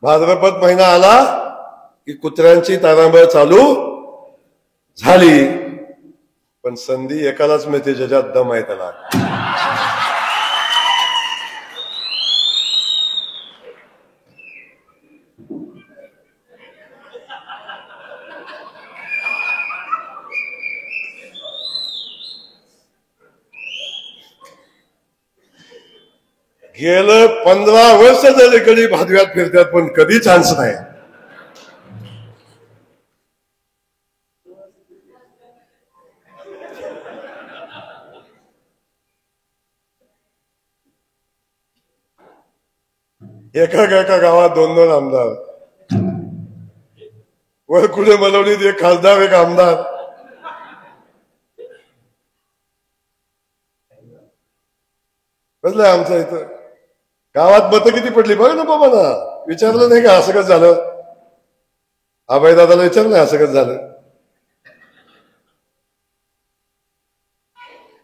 भाद्रपद महिना आला की कुत्र्यांची तारांबळ चालू झाली. पण संधी एकालाच मिळते ज्याच्यात दम आहे त्याला. गेलं 15 वर्ष झाले कधी भादव्यात फिरतात, पण कधी चान्स नाही. एका गावात 2-2 आमदार, वर कुठे मलवणीत एक खासदार एक आमदार. कसलं आमचं इथं गावात मतं किती पडली बघ ना बाबा ना. विचारलं नाही का असं कसं झालं? आबाई दादाला विचारलं नाही असं कसं झालं?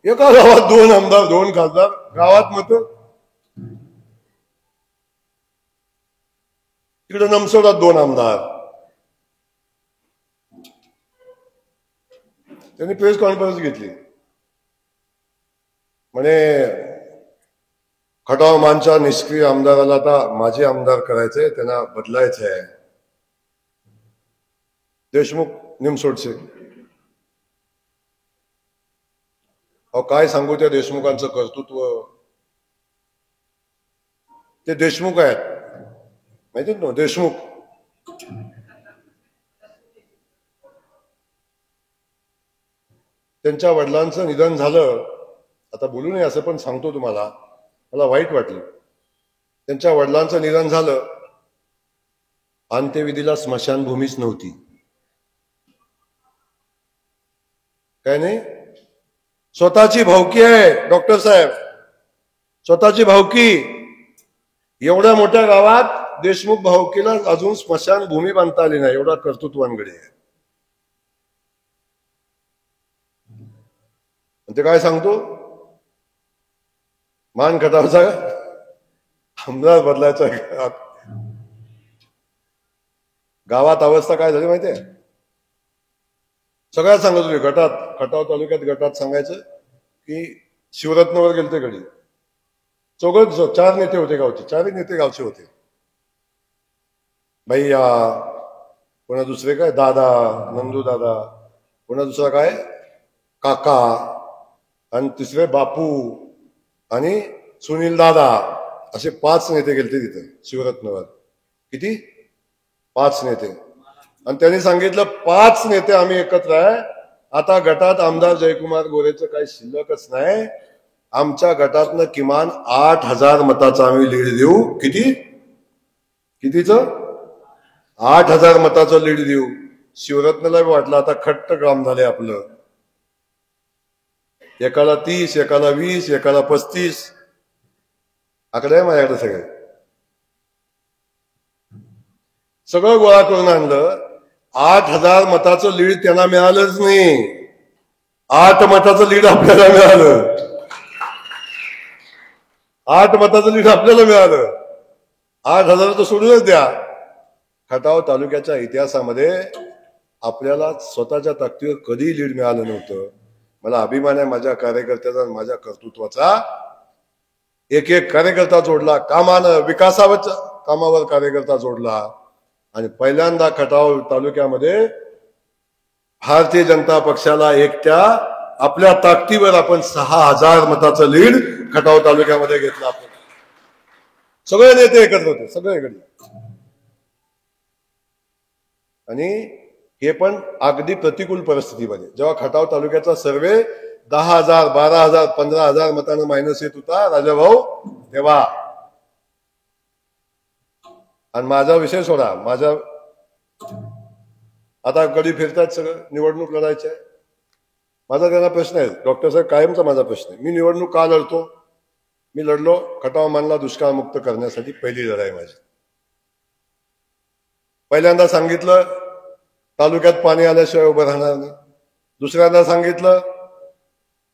एका गावात 2 आमदार 2 खासदार, गावात मतं. तिकडे नमसोडात 2 आमदार. त्यांनी प्रेस कॉन्फरन्स घेतली, म्हणे खटाव मानच्या निष्क्रिय आमदाराला आता माजी आमदार करायचंय, त्यांना बदलायचंय. देशमुख निमसोडचे. अहो काय सांगू त्या देशमुखांचं कर्तृत्व. ते देशमुख आहेत माहितीत ना, देशमुख. त्यांच्या वडिलांचं निधन झालं. आता बोलू नये असं पण सांगतो तुम्हाला, मला वाईट वाटलं. त्यांच्या वडिलांचं निधन झालं, अंत्यविधीला स्मशानभूमीच नव्हती. काय नाही, स्वतःची भावकी आहे डॉक्टर साहेब, स्वतःची भावकी. एवढ्या मोठ्या गावात देशमुख भावकीला अजून स्मशानभूमी बांधता आली नाही, एवढा कर्तृत्वांकडे आहे. ते काय सांगतो, मान खटावचा आमदार बदलायचा. गावात अवस्था काय झाली माहितीये? सगळ्यात सांगत होते गटात, खटाव तालुक्यात गटात सांगायचं की शिवरत्नवर गेलते घडी. 4 नेते होते गावचे, 4 नेते गावचे होते. भैया, कोणा दुसरे काय दादा, नंदू दादा, कोणा दुसरा काय काका, आणि तिसरे बापू आणि सुनील दादा, असे 5 नेते गेलते तिथे शिवरत्नवर. किती? 5 नेते. आणि त्यांनी सांगितलं 5 नेते आम्ही एकत्र आहे. आता गटात आमदार जयकुमार गोरेचं काही शिल्लकच नाही. आमच्या गटातनं किमान 8,000 मताचा आम्ही लीड देऊ. कितीच? 8,000 मताचं लीड देऊ. शिवरत्नला वाटलं आता खट्ट काम झालंय आपलं. एकाला 30, एकाला 20, एकाला 35 आकडे आहे माझ्याकडे. सगळं गोळा करून आणलं. 8,000 मताचं लीड त्यांना मिळालंच नाही. 8 मताचं लीड आपल्याला मिळालं. 8 मताचं लीड आपल्याला मिळालं. 8,000 तर सोडूनच द्या. खटाव तालुक्याच्या इतिहासामध्ये आपल्याला स्वतःच्या ताकदीवर कधी लीड मिळालं नव्हतं. मला अभिमान आहे माझ्या कार्यकर्त्याचा, माझ्या कर्तृत्वाचा. एक कार्यकर्ता जोडला कामानं, विकासावरच्या कामावर कार्यकर्ता जोडला. आणि पहिल्यांदा खटाव तालुक्यामध्ये भारतीय जनता पक्षाला एकट्या आपल्या ताकदीवर आपण 6,000 मताचं लीड खटाव तालुक्यामध्ये घेतलं. आपण सगळे नेते एकत्र होते, सगळे एकत्र. आणि हे पण अगदी प्रतिकूल परिस्थितीमध्ये. जेव्हा खटाव तालुक्याचा सर्वे 10,000, 12,000, 15,000 मतांना मायनस येत होता राजाभाऊ, तेव्हा आणि माझा विषय सोडा, माझ्या आता कधी फिरतात सगळं निवडणूक लढायची आहे. माझा त्यांना प्रश्न आहे, डॉक्टर साहेब कायमचा माझा प्रश्न आहे, मी निवडणूक का लढतो? मी लढलो खटाव मानला दुष्काळमुक्त करण्यासाठी, पहिली लढाई माझी. पहिल्यांदा सांगितलं तालुक्यात पाणी आल्याशिवाय उभं राहणार नाही. दुसऱ्यांदा सांगितलं,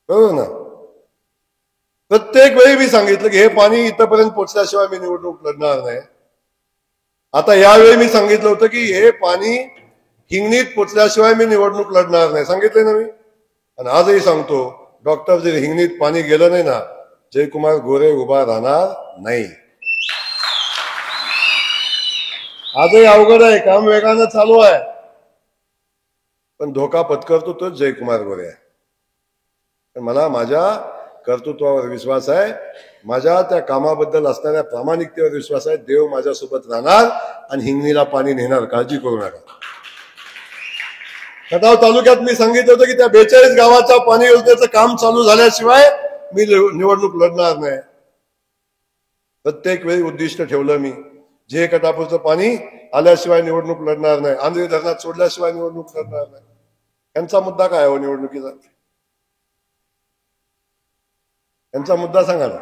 बरोबर ना, प्रत्येक वेळी मी सांगितलं की हे पाणी इथपर्यंत पोहोचल्याशिवाय मी निवडणूक लढणार नाही. आता यावेळी मी सांगितलं होतं की हे पाणी हिंगणीत पोचल्याशिवाय मी निवडणूक लढणार नाही, सांगितले ना मी. आणि आजही सांगतो, डॉक्टर जर हिंगणीत पाणी गेलं नाही ना, जयकुमार गोरे उभा राहणार नाही. आजही अवघड आहे, काम वेगानं चालू आहे, पण धोका पत्करतो तोच जयकुमार गोरे आहे. मला माझ्या कर्तृत्वावर विश्वास आहे, माझ्या त्या कामाबद्दल असणाऱ्या प्रामाणिकतेवर विश्वास आहे. देव माझ्यासोबत राहणार आणि हिंगणीला पाणी नेणार, काळजी करू नका. खटाव तालुक्यात मी सांगितलं होतं की त्या 42 गावाच्या पाणी योजनेचं काम चालू झाल्याशिवाय मी निवडणूक लढणार नाही. प्रत्येक वेळी उद्दिष्ट ठेवलं मी, जे कटापूरचं पाणी आल्याशिवाय निवडणूक लढणार नाही, आंध्री धरणात सोडल्याशिवाय निवडणूक लढणार नाही. यांचा मुद्दा काय हो निवडणुकीचा? यांचा मुद्दा सांगा ना.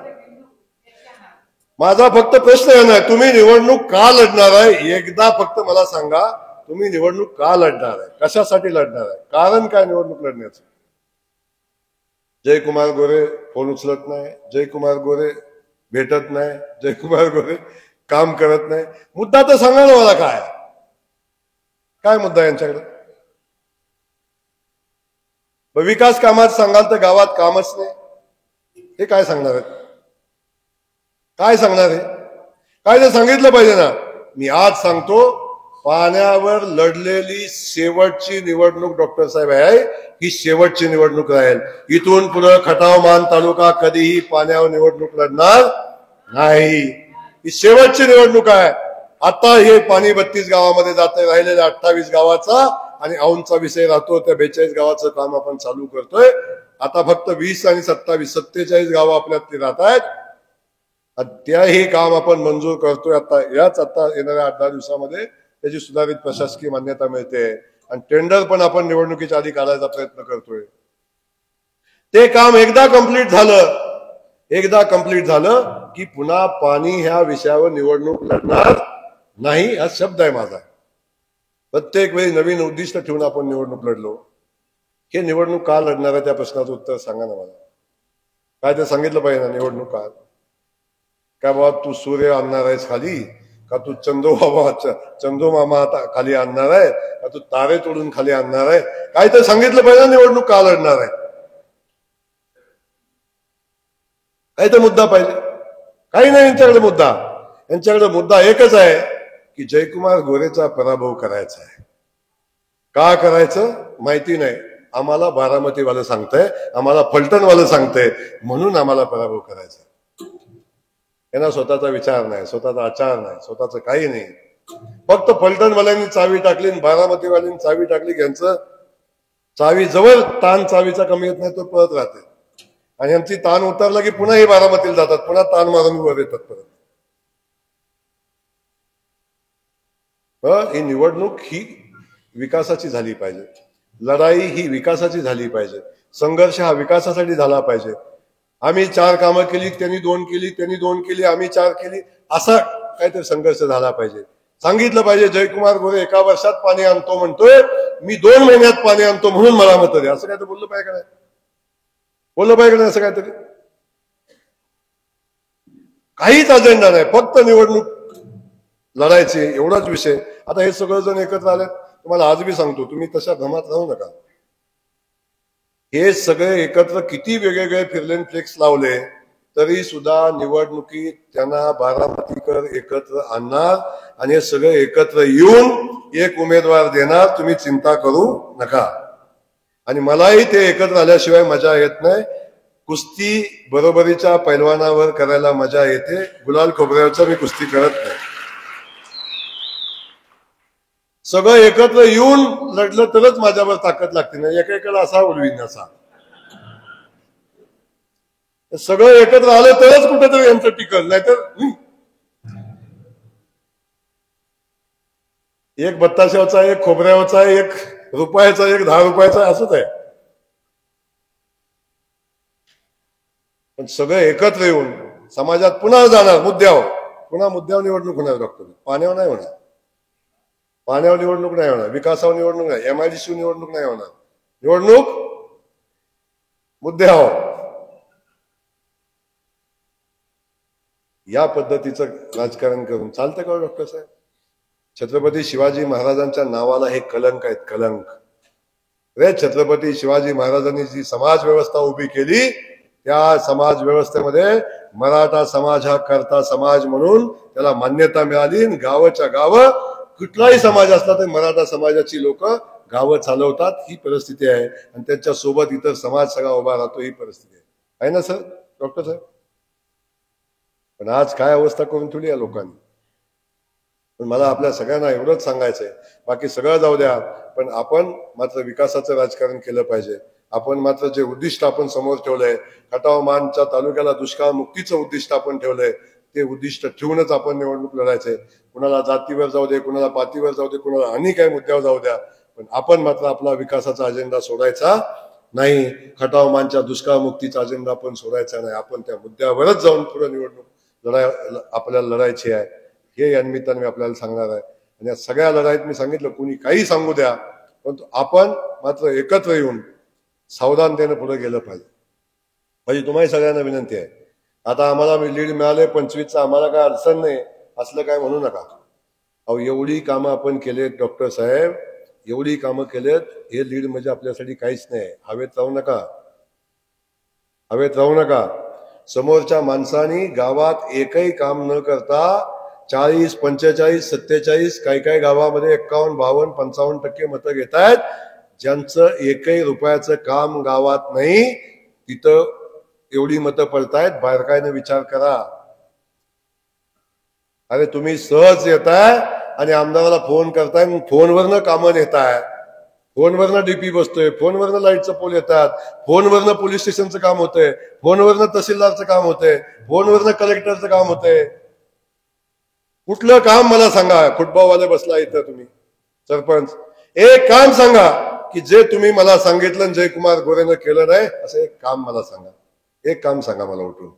माझा फक्त प्रश्न आहे ना, तुम्ही निवडणूक का लढणार आहे? एकदा फक्त मला सांगा, तुम्ही निवडणूक का लढणार आहे? कशासाठी लढणार आहे? कारण काय निवडणूक लढण्याचं? जयकुमार गोरे फोन उचलत नाही, जयकुमार गोरे भेटत नाही, जयकुमार गोरे काम करत नाही. मुद्दा तर सांगा ना मला, काय काय मुद्दा यांच्याकडे? विकास कामात सांगाल तर गावात कामच नाही, हे काय सांगणार आहेत? काय सांगणार आहे? काय ते सांगितलं पाहिजे ना. मी आज सांगतो, पाण्यावर लढलेली शेवटची निवडणूक डॉक्टर साहेब आहे, ही शेवटची निवडणूक राहील. इथून पुढे खटाव मान तालुका कधीही पाण्यावर निवडणूक लढणार नाही. ही शेवटची निवडणूक आहे. आता हे पाणी 32 गावामध्ये जाते, राहिलेल्या 28 गावाचा आणि औंधचा विषय राहतो. त्या 42 गावाचं काम आपण चालू करतोय. आता फक्त 20 आणि 27 47 गावं आपल्यातली राहत आहेत. त्याही काम आपण मंजूर करतोय. आता येणाऱ्या 8-10 दिवसामध्ये त्याची सुधारित प्रशासकीय मान्यता मिळते आणि टेंडर पण आपण निवडणुकीच्या आधी काढायचा प्रयत्न करतोय. ते काम एकदा कंप्लीट झालं की पुन्हा पाणी ह्या विषयावर निवडणूक लढणार नाही, हा शब्द आहे माझा. प्रत्येक वेळी नवीन उद्दिष्ट ठेवून आपण निवडणूक लढलो. हे निवडणूक का लढणार आहे त्या प्रश्नाचं उत्तर सांगा ना मला. काय ते सांगितलं पाहिजे ना निवडणूक का. काय बाबा तू सूर्य आणणार आहेस खाली, का तू चंदू मामा खाली आणणार आहे, का तू तारे तोडून खाली आणणार आहे? काय तर सांगितलं पाहिजे निवडणूक का लढणार आहे. काही तर मुद्दा पाहिजे. काही नाही यांच्याकडे मुद्दा. यांच्याकडे मुद्दा एकच आहे की जयकुमार गोरेचा पराभव करायचा आहे. का करायचं माहिती नाही. आम्हाला बारामतीवालं सांगतंय, आम्हाला फलटणवालं सांगतंय, म्हणून आम्हाला पराभव करायचा. यांना स्वतःचा विचार नाही, स्वतःचा आचार नाही, स्वतःच काही नाही. फक्त फलटणवाल्यांनी चावी टाकली आणि बारामतीवाल्यांनी चावी टाकली की यांचं चावी जवळ ताण चावीचा कमी येत नाही, तो पळत राहते. आणि यांची ताण उतरला की पुन्हा हे बारामतीला जातात, पुन्हा ताण मारून वर येतात परत. ही निवडणूक ही विकासाची झाली पाहिजे. लढाई ही विकासाची झाली पाहिजे. संघर्ष हा विकासासाठी झाला पाहिजे. आम्ही 4 कामं केली, त्यांनी 2 केली, त्यांनी 2 केली, आम्ही 4 केली, असा काहीतरी संघर्ष झाला पाहिजे. सांगितलं पाहिजे जयकुमार गोरे 1 वर्षात पाणी आणतो म्हणतोय, मी 2 महिन्यात पाणी आणतो म्हणून मला मत द्या, असं काय तर बोललं पाहिजे का नाही? बोललं पाहिजे का नाही असं काहीतरी? काहीच अजेंडा नाही, फक्त निवडणूक लढायची, एवढाच विषय. आता हे सगळं जण एकत्र आले, तुम्हाला आज बी सांगतो, तुम्ही तशा भ्रमात राहू नका. हे सगळे एकत्र किती वेगवेगळे फिरले फ्लेक्स लावले तरी सुद्धा निवडणुकीत त्यांना बारामतीकर एकत्र आणणार आणि हे सगळे एकत्र येऊन एक उमेदवार देणार. तुम्ही चिंता करू नका. आणि मलाही ते एकत्र आल्याशिवाय मजा येत नाही. कुस्ती बरोबरीच्या पैलवानावर करायला मजा येते, गुलाल खोबऱ्यावरचा मी कुस्ती करत नाही. सगळं एकत्र येऊन लढलं तरच माझ्यावर ताकद लागते ना. एकेकाला असा उडवीन असा. सगळं एकत्र आलं तरच कुठेतरी यांचं टिकल, नाहीतर एक बत्ताशावचा, एक खोबऱ्यावरचा, एक रुपयाचा, एक 10 रुपयाचा, असंच आहे. पण सगळं एकत्र येऊन समाजात पुन्हा जाणार मुद्द्यावर निवडणूक होणार. डॉक्टर, पाण्यावर नाही होणार. पाण्यावर निवडणूक नाही होणार, विकासावर निवडणूक नाही, MIDC निवडणूक नाही होणार. निवडणूक मुद्द्यावर. या पद्धतीचं राजकारण करून चालतं का डॉक्टर साहेब? छत्रपती शिवाजी महाराजांच्या नावाला हे कलंक आहेत, कलंक. रे छत्रपती शिवाजी महाराजांनी जी समाज व्यवस्था उभी केली, त्या समाज व्यवस्थेमध्ये मराठा समाज हा करता समाज म्हणून त्याला मान्यता मिळाली. गावाच्या गाव कुठलाही समाज असला तरी मराठा समाजाची लोक गावं चालवतात. ही परिस्थिती आहे. आणि त्यांच्या सोबत इतर समाज सगळा उभा राहतो. ही परिस्थिती आहे ना सर, डॉक्टर साहेब? पण आज काय अवस्था करून ठेवली या लोकांनी. पण मला आपल्या सगळ्यांना एवढंच सांगायचंय, बाकी सगळं जाऊ द्या, पण आपण मात्र विकासाचं राजकारण केलं पाहिजे. आपण मात्र जे उद्दिष्ट आपण समोर ठेवलंय, खटाव मानच्या तालुक्याला दुष्काळ मुक्तीचं उद्दिष्ट आपण ठेवलंय, ते उद्दिष्ट ठेवूनच आपण निवडणूक लढायचंय. कुणाला जातीवर जाऊ दे, कुणाला पातीवर जाऊ दे, कुणाला आणि काही मुद्द्यावर जाऊ द्या, पण आपण मात्र आपला विकासाचा अजेंडा सोडायचा नाही. खटाव मानच्या दुष्काळ मुक्तीचा अजेंडा आपण सोडायचा नाही. आपण त्या मुद्द्यावरच जाऊन पुढे निवडणूक आपल्याला लढायची आहे. हे या निमित्ताने मी आपल्याला सांगणार आहे. आणि या सगळ्या लढाईत मी सांगितलं, कुणी काही सांगू द्या, परंतु आपण मात्र एकत्र येऊन सावधानतेनं पुढे गेलं पाहिजे. म्हणजे तुम्हाला सगळ्यांना विनंती आहे, आता आम्हाला लीड मिळाले 25चा, आम्हाला काय अडचण नाही असलं काय म्हणू नका. अहो, एवढी कामं आपण केलेत डॉक्टर साहेब, एवढी कामं केलेत, हे लीड म्हणजे आपल्यासाठी काहीच नाही. हवेत राहू नका, हवेत राहू नका. समोरच्या माणसानी गावात एकही काम न करता 40, 45, 47, काही गावामध्ये 51, 52, 55% मतं घेत आहेत. ज्यांचं एकही रुपयाचं काम गावात नाही, तिथं एवढी मतं पडतायत. बाहेरकायनं विचार करा. अरे तुम्ही सहज येताय आणि आमदाराला फोन करताय, मग फोनवरनं कामं नेताय, फोनवरनं DP बसतोय, फोनवरनं लाईटचं पोल येतात, फोनवरनं पोलीस स्टेशनचं काम होतंय, फोनवरनं तहसीलदारचं काम होतंय, फोनवरनं कलेक्टरचं काम होतंय. कुठलं काम मला सांगा. फुटबॉलवाले बसला इथं, तुम्ही सरपंच, एक काम सांगा की जे तुम्ही मला सांगितलं जयकुमार गोरेनं केलं नाही, असं एक काम मला सांगा. एक काम सांगा मला उठून.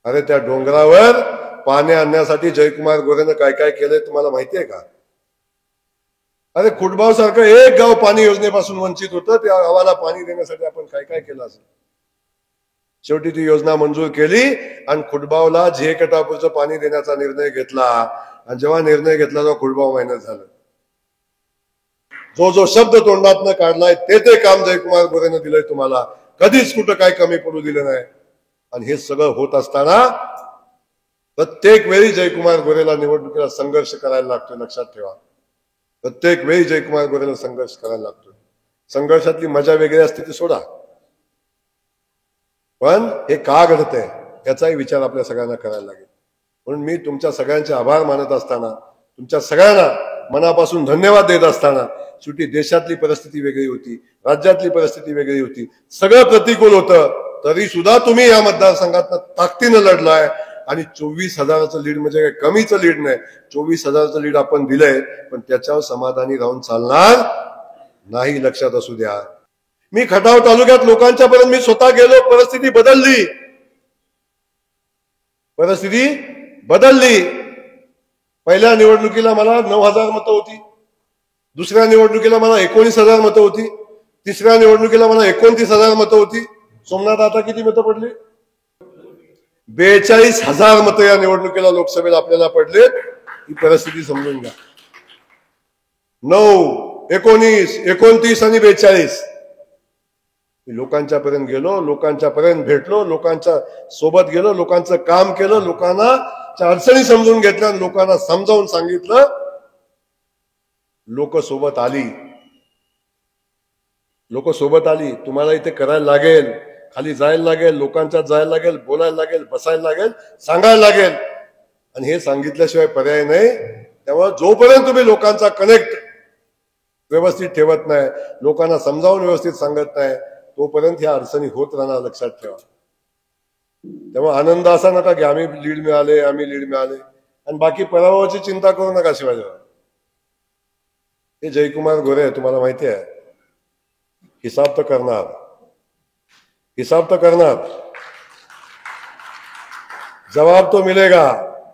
अरे त्या डोंगरावर पाणी आणण्यासाठी जयकुमार गोरेनं काय काय केलंय तुम्हाला माहिती आहे का? अरे खुटबाव सारखं एक गाव पाणी योजनेपासून वंचित होतं, त्या गावाला पाणी देण्यासाठी आपण काय काय केलं असेल. शेवटी ती योजना मंजूर केली आणि खुटबावला झेकटापूरचं पाणी देण्याचा निर्णय घेतला. आणि जेव्हा निर्णय घेतला तेव्हा खुटबाव महिन्यात झालं. जो जो शब्द तोंडातनं काढलाय ते काम जयकुमार गोरेनं दिलंय तुम्हाला. कधीच कुठं काय कमी पडू दिलं नाही. आणि हे सगळं होत असताना प्रत्येक वेळी जयकुमार गोरेला निवडणुकीला संघर्ष करायला लागतो. लक्षात ठेवा, प्रत्येक वेळी जयकुमार गोरेला संघर्ष करायला लागतो. संघर्षातली मजा वेगळी असते ती सोडा, पण हे का घडतंय याचाही विचार आपल्या सगळ्यांना करायला लागेल. म्हणून मी तुमच्या सगळ्यांचे आभार मानत असताना, तुमच्या सगळ्यांना मनापासून धन्यवाद देत असताना, शेवटी देशातली परिस्थिती वेगळी होती, राज्यातली परिस्थिती वेगळी होती, सगळं प्रतिकूल होतं, तरी सुद्धा तुम्ही या मतदारसंघात ताकदीनं लढलाय. आणि 24,000चं लीड म्हणजे काही कमीचं लीड नाही. 24,000चं लीड आपण दिलंय, पण त्याच्यावर समाधानी राहून चालणार नाही. लक्षात असू द्या. मी खटाव तालुक्यात लोकांच्या पर्यंत मी स्वतः गेलो. परिस्थिती बदलली, परिस्थिती बदलली. पहिल्या निवडणुकीला मला 9,000 मतं होती, दुसऱ्या निवडणुकीला मला 19,000 मतं होती, तिसऱ्या निवडणुकीला मला 29,000 मतं होती. सोमनाथ आता किती मतं पडली? 42,000 मतं या निवडणुकीला लोकसभेला आपल्याला पडलेत. ही परिस्थिती समजून घ्या. 9, 19, 29 आणि 42 मी लोकांच्या पर्यंत गेलो, लोकांच्या पर्यंत भेटलो, लोकांच्या सोबत गेलो, लोकांचं काम केलं, लोकांना अडचणी समजून घेतल्या, लोकांना समजावून सांगितलं. लोक सोबत आली, लोक सोबत आली. तुम्हाला इथे करायला लागेल, खाली जायला लागेल, लोकांच्यात जायला लागेल, बोलायला लागेल, बसायला लागेल, सांगायला लागेल. आणि हे सांगितल्याशिवाय पर्याय नाही. त्यामुळे जोपर्यंत तुम्ही लोकांचा कनेक्ट व्यवस्थित ठेवत नाही, लोकांना समजावून व्यवस्थित सांगत नाही, तोपर्यंत ह्या अडचणी होत राहणार. लक्षात ठेवा. त्यामुळे आनंद असा नका की आम्ही लीड मिळाले, आम्ही लीड मिळाले. आणि बाकी पराभवाची चिंता करू नका शिवाजीराव. हे जयकुमार गोरे तुम्हाला माहिती आहे, हिसाब तर करणार, हिसाब तो करना, जवाब तो मिलेगा,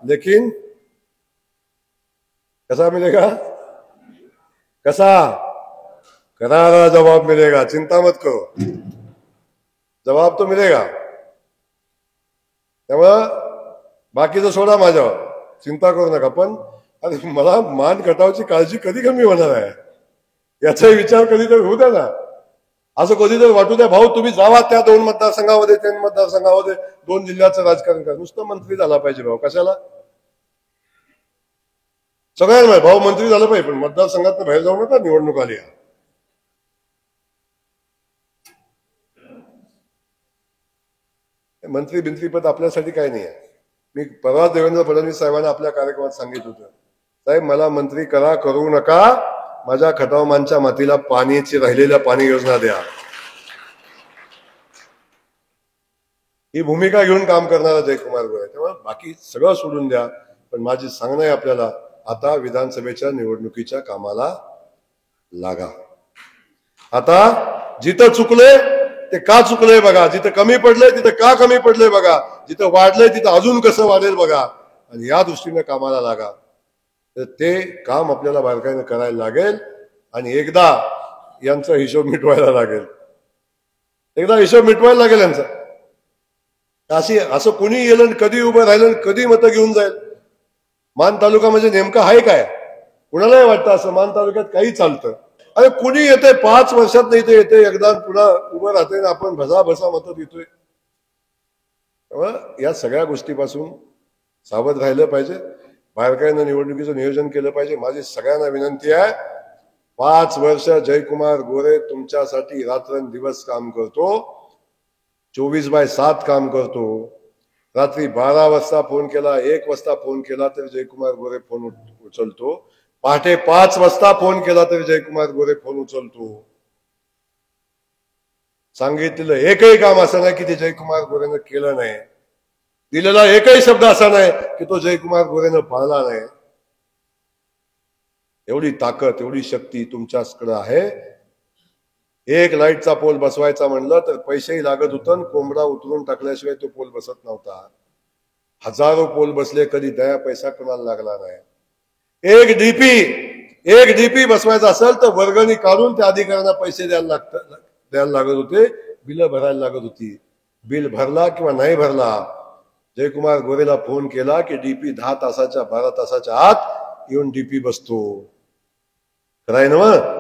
लेकिन कैसा मिलेगा, कसा, करारा जवाब मिलेगा. चिंता मत करो, जवाब तो मिलेगा. त्यामुळं बाकीचं सोडा माझ्यावर, चिंता करू नका. पण अरे मला मान खटावची काळजी कधी कमी होणार आहे याचा विचार कधीतरी होऊ द्या ना. असं कधीतरी वाटू द्या, भाऊ तुम्ही जावा त्या 2 मतदारसंघामध्ये, 3 मतदारसंघामध्ये 2 जिल्ह्याचं राजकारण करा. नुसतं मंत्री झाला पाहिजे भाऊ, कशाला? सगळ्यांना भाऊ मंत्री झालं पाहिजे, पण मतदारसंघात बाहेर जाऊ नका निवडणूक आली. मंत्री बिंत्री पद आपल्यासाठी काही नाही आहे. मी परवा देवेंद्र फडणवीस साहेबांना आपल्या कार्यक्रमात सांगितलं होतं, साहेब मला मंत्री करू नका, माझ्या खटावमानच्या मातीला पाण्याची राहिलेल्या पाणी योजना द्या. ही भूमिका घेऊन काम करणारा जयकुमार गोरे. तेव्हा बाकी सगळं सोडून द्या, पण माझी सांगणं आहे आपल्याला, आता विधानसभेच्या निवडणुकीच्या कामाला लागा. आता जिथं चुकले ते का चुकलंय बघा, जिथं कमी पडलंय तिथं का कमी पडलंय बघा, जिथं वाढलंय तिथं अजून कसं वाढेल बघा, आणि या दृष्टीने कामाला लागा. तर ते काम आपल्याला बारकाईने करायला लागेल, आणि एकदा यांचा हिशोब मिटवायला लागेल, एकदा हिशोब मिटवायला लागेल यांचा. असं कोणी येईल, कधी उभं राहिलं, कधी मतं घेऊन जाईल. मान तालुका म्हणजे नेमका आहे काय? कुणालाही वाटतं असं मान तालुक्यात काही चालतं. अरे कुणी येते 5 वर्षात नाही ते येते एकदा, पुन्हा उभं राहते ना आपण भसा मतं देतोय. या सगळ्या गोष्टीपासून सावध राहिलं पाहिजे, बारकाईनं निवडणुकीचं नियोजन केलं पाहिजे. माझी सगळ्यांना विनंती आहे, 5 वर्ष जयकुमार गोरे तुमच्यासाठी रात्रंदिवस काम करतो, 24/7 काम करतो. रात्री 12 वाजता फोन केला, 1 वाजता फोन केला तरी जयकुमार गोरे फोन उचलतो. पहाटे 5 वाजता फोन केला तरी जयकुमार गोरे फोन उचलतो. सांगितलेलं एकही काम असं नाही की ते जयकुमार गोरेनं केलं नाही, दिलेला एकही शब्द असा नाही की तो जयकुमार गोरेनं पाळला नाही. एवढी ताकद, एवढी शक्ती तुमच्याकडे आहे. एक लाईटचा पोल बसवायचा म्हणलं तर पैसेही लागत होतं, कोंबडा उतरून टाकल्याशिवाय तो पोल बसत नव्हता. हजारो पोल बसले, कधी दया पैसा कोणाला लागला नाही. एक डीपी बसवायचा असेल तर वर्गणी काढून त्या अधिकाऱ्यांना पैसे द्यायला लागत होते, बिल भरायला लागत होती. बिल भरला किंवा नाही भरला, जयकुमार गोरेला फोन केला की डीपी 10 तासाच्या 12 तासाच्या आत येऊन डीपी बसतो. खरंय ना मग?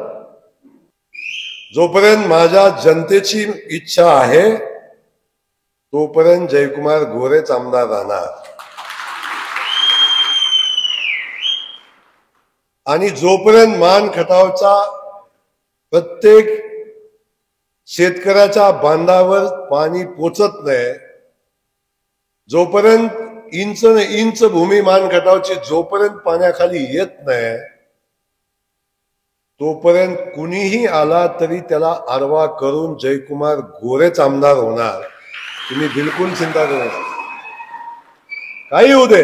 जोपर्यंत माझ्या जनतेची इच्छा आहे तोपर्यंत जयकुमार गोरेच आमदार राहणार. आणि जोपर्यंत मान खटावचा प्रत्येक शेतकऱ्याच्या बांधावर पाणी पोचत नाही, जोपर्यंत इंच भूमी मान खटावची जोपर्यंत पाण्याखाली येत नाही, तोपर्यंत कुणीही आला तरी त्याला आडवा करून जयकुमार गोरेच आमदार होणार. तुम्ही बिलकुल चिंता करू नका, काही होऊ दे.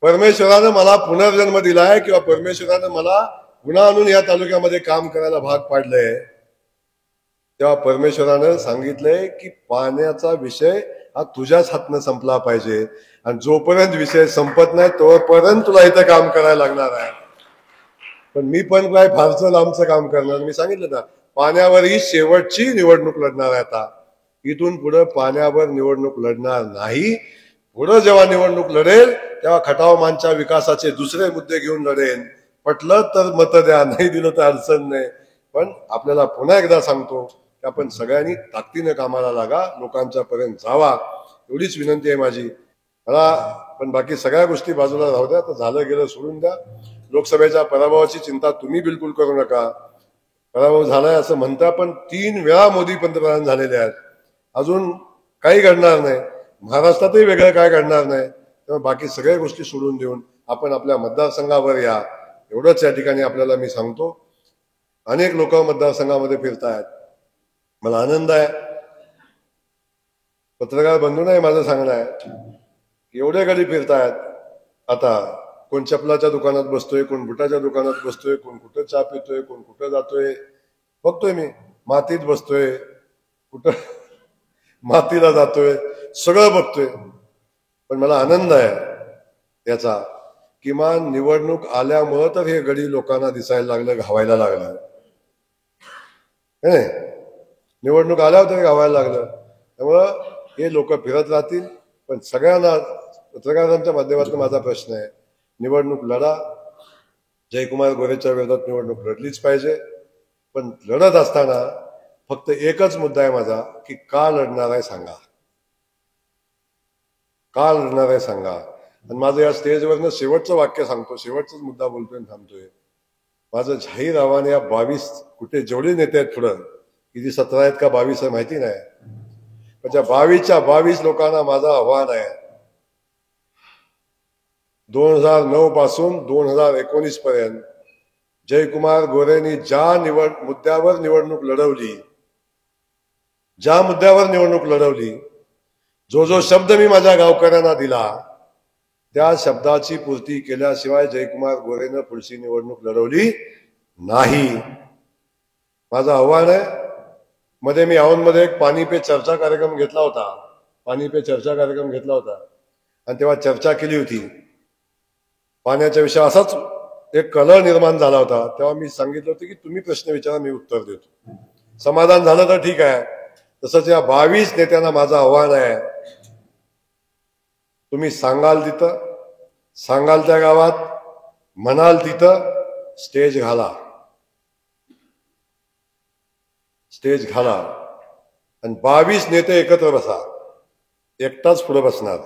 परमेश्वरानं मला पुनर्जन्म दिलाय किंवा परमेश्वरानं मला गुन्हा आणून या तालुक्यामध्ये काम करायला भाग पाडलंय, तेव्हा परमेश्वरानं सांगितलंय की पाण्याचा विषय हा तुझ्याच हातनं संपला पाहिजे, आणि जोपर्यंत विषय संपत नाही तोपर्यंत तुला इथं काम करायला लागणार आहे. पण मी पण काय फारसं लांबचं काम करणार. मी सांगितलं ना, पाण्यावर ही शेवटची निवडणूक लढणार आहे. आता इथून पुढे पाण्यावर निवडणूक लढणार नाही. पुढे जेव्हा निवडणूक लढेल तेव्हा खटावमानच्या विकासाचे दुसरे मुद्दे घेऊन लढेन. पटलं तर मत द्या, नाही दिलं तर अडचण नाही. पण आपल्याला पुन्हा एकदा सांगतो की आपण सगळ्यांनी ताकदीनं कामाला लागा, लोकांच्या पर्यंत जावा, एवढीच विनंती आहे माझी मला. पण बाकी सगळ्या गोष्टी बाजूला राहू द्या, तर झालं गेलं सोडून द्या. लोकसभेच्या पराभवाची चिंता तुम्ही बिलकुल करू नका. पराभव झालाय असं म्हणता, पण 3 वेळा मोदी पंतप्रधान झालेले आहेत. अजून काही घडणार नाही, महाराष्ट्रातही वेगळं काय घडणार नाही. तेव्हा बाकी सगळ्या गोष्टी सोडून देऊन आपण आपल्या मतदारसंघावर या, एवढंच या ठिकाणी आपल्याला मी सांगतो. अनेक लोक मतदारसंघामध्ये फिरतायत, मला आनंद आहे. पत्रकार बंधू नाही माझं सांगणं आहे, एवढे कधी फिरतायत. आता कोण चपलाच्या दुकानात बसतोय, कोण बुटाच्या दुकानात बसतोय, कोण कुठं चहा पितोय, कोण कुठं जातोय, बघतोय मी. मातीत बसतोय, कुठं मातीला जातोय, सगळं बघतोय. पण मला आनंद आहे याचा, किमान निवडणूक आल्यामुळं तर हे गडी लोकांना दिसायला लागलं, घावायला लागलं. नाही, निवडणूक आल्यावर तरी घावायला लागलं. त्यामुळं हे लोक फिरत राहतील. पण सगळ्यांना पत्रकारांच्या माध्यमातून माझा प्रश्न आहे, निवडणूक लढा. जयकुमार गोरेच्या विरोधात निवडणूक लढलीच पाहिजे. पण लढत असताना फक्त एकच मुद्दा आहे माझा, की का लढणार आहे सांगा, का लढणार आहे सांगा. आणि माझं या स्टेजवरनं शेवटचं वाक्य सांगतो, शेवटचाच मुद्दा बोलतोय आणि थांबतोय. माझं जाहीर आव्हान या 22 कुठे जेवढे नेते आहेत पुढं, किती 17 आहेत का 22 आहे माहिती नाही, पण त्या 22च्या 22 लोकांना माझं आव्हान आहे, 2009 पासून 2019 पर्यंत जयकुमार गोरेंनी ज्या मुद्द्यावर निवडणूक लढवली, ज्या मुद्द्यावर निवडणूक लढवली, जो जो शब्द मी माझ्या गावकऱ्यांना दिला, त्या शब्दाची पूर्ती केल्याशिवाय जयकुमार गोरेनं पुढची निवडणूक लढवली नाही. माझं आव्हान आहे. मध्ये मी औंधमध्ये एक पाणी पे चर्चा कार्यक्रम घेतला होता, पाणी पे चर्चा कार्यक्रम घेतला होता, आणि तेव्हा चर्चा केली होती पाण्याच्या विषय. असाच एक कलह निर्माण झाला होता. तेव्हा मी सांगितलं होतं की तुम्ही प्रश्न विचारा, मी उत्तर देतो. समाधान झालं तर ठीक आहे. तसंच या 22 नेत्यांना माझं आव्हान आहे, तुम्ही सांगाल तिथं, सांगाल त्या गावात, म्हणाल तिथं स्टेज घाला, स्टेज घाला. आणि 22 नेते एकत्र बसा. एकटाच पुढे बसणार,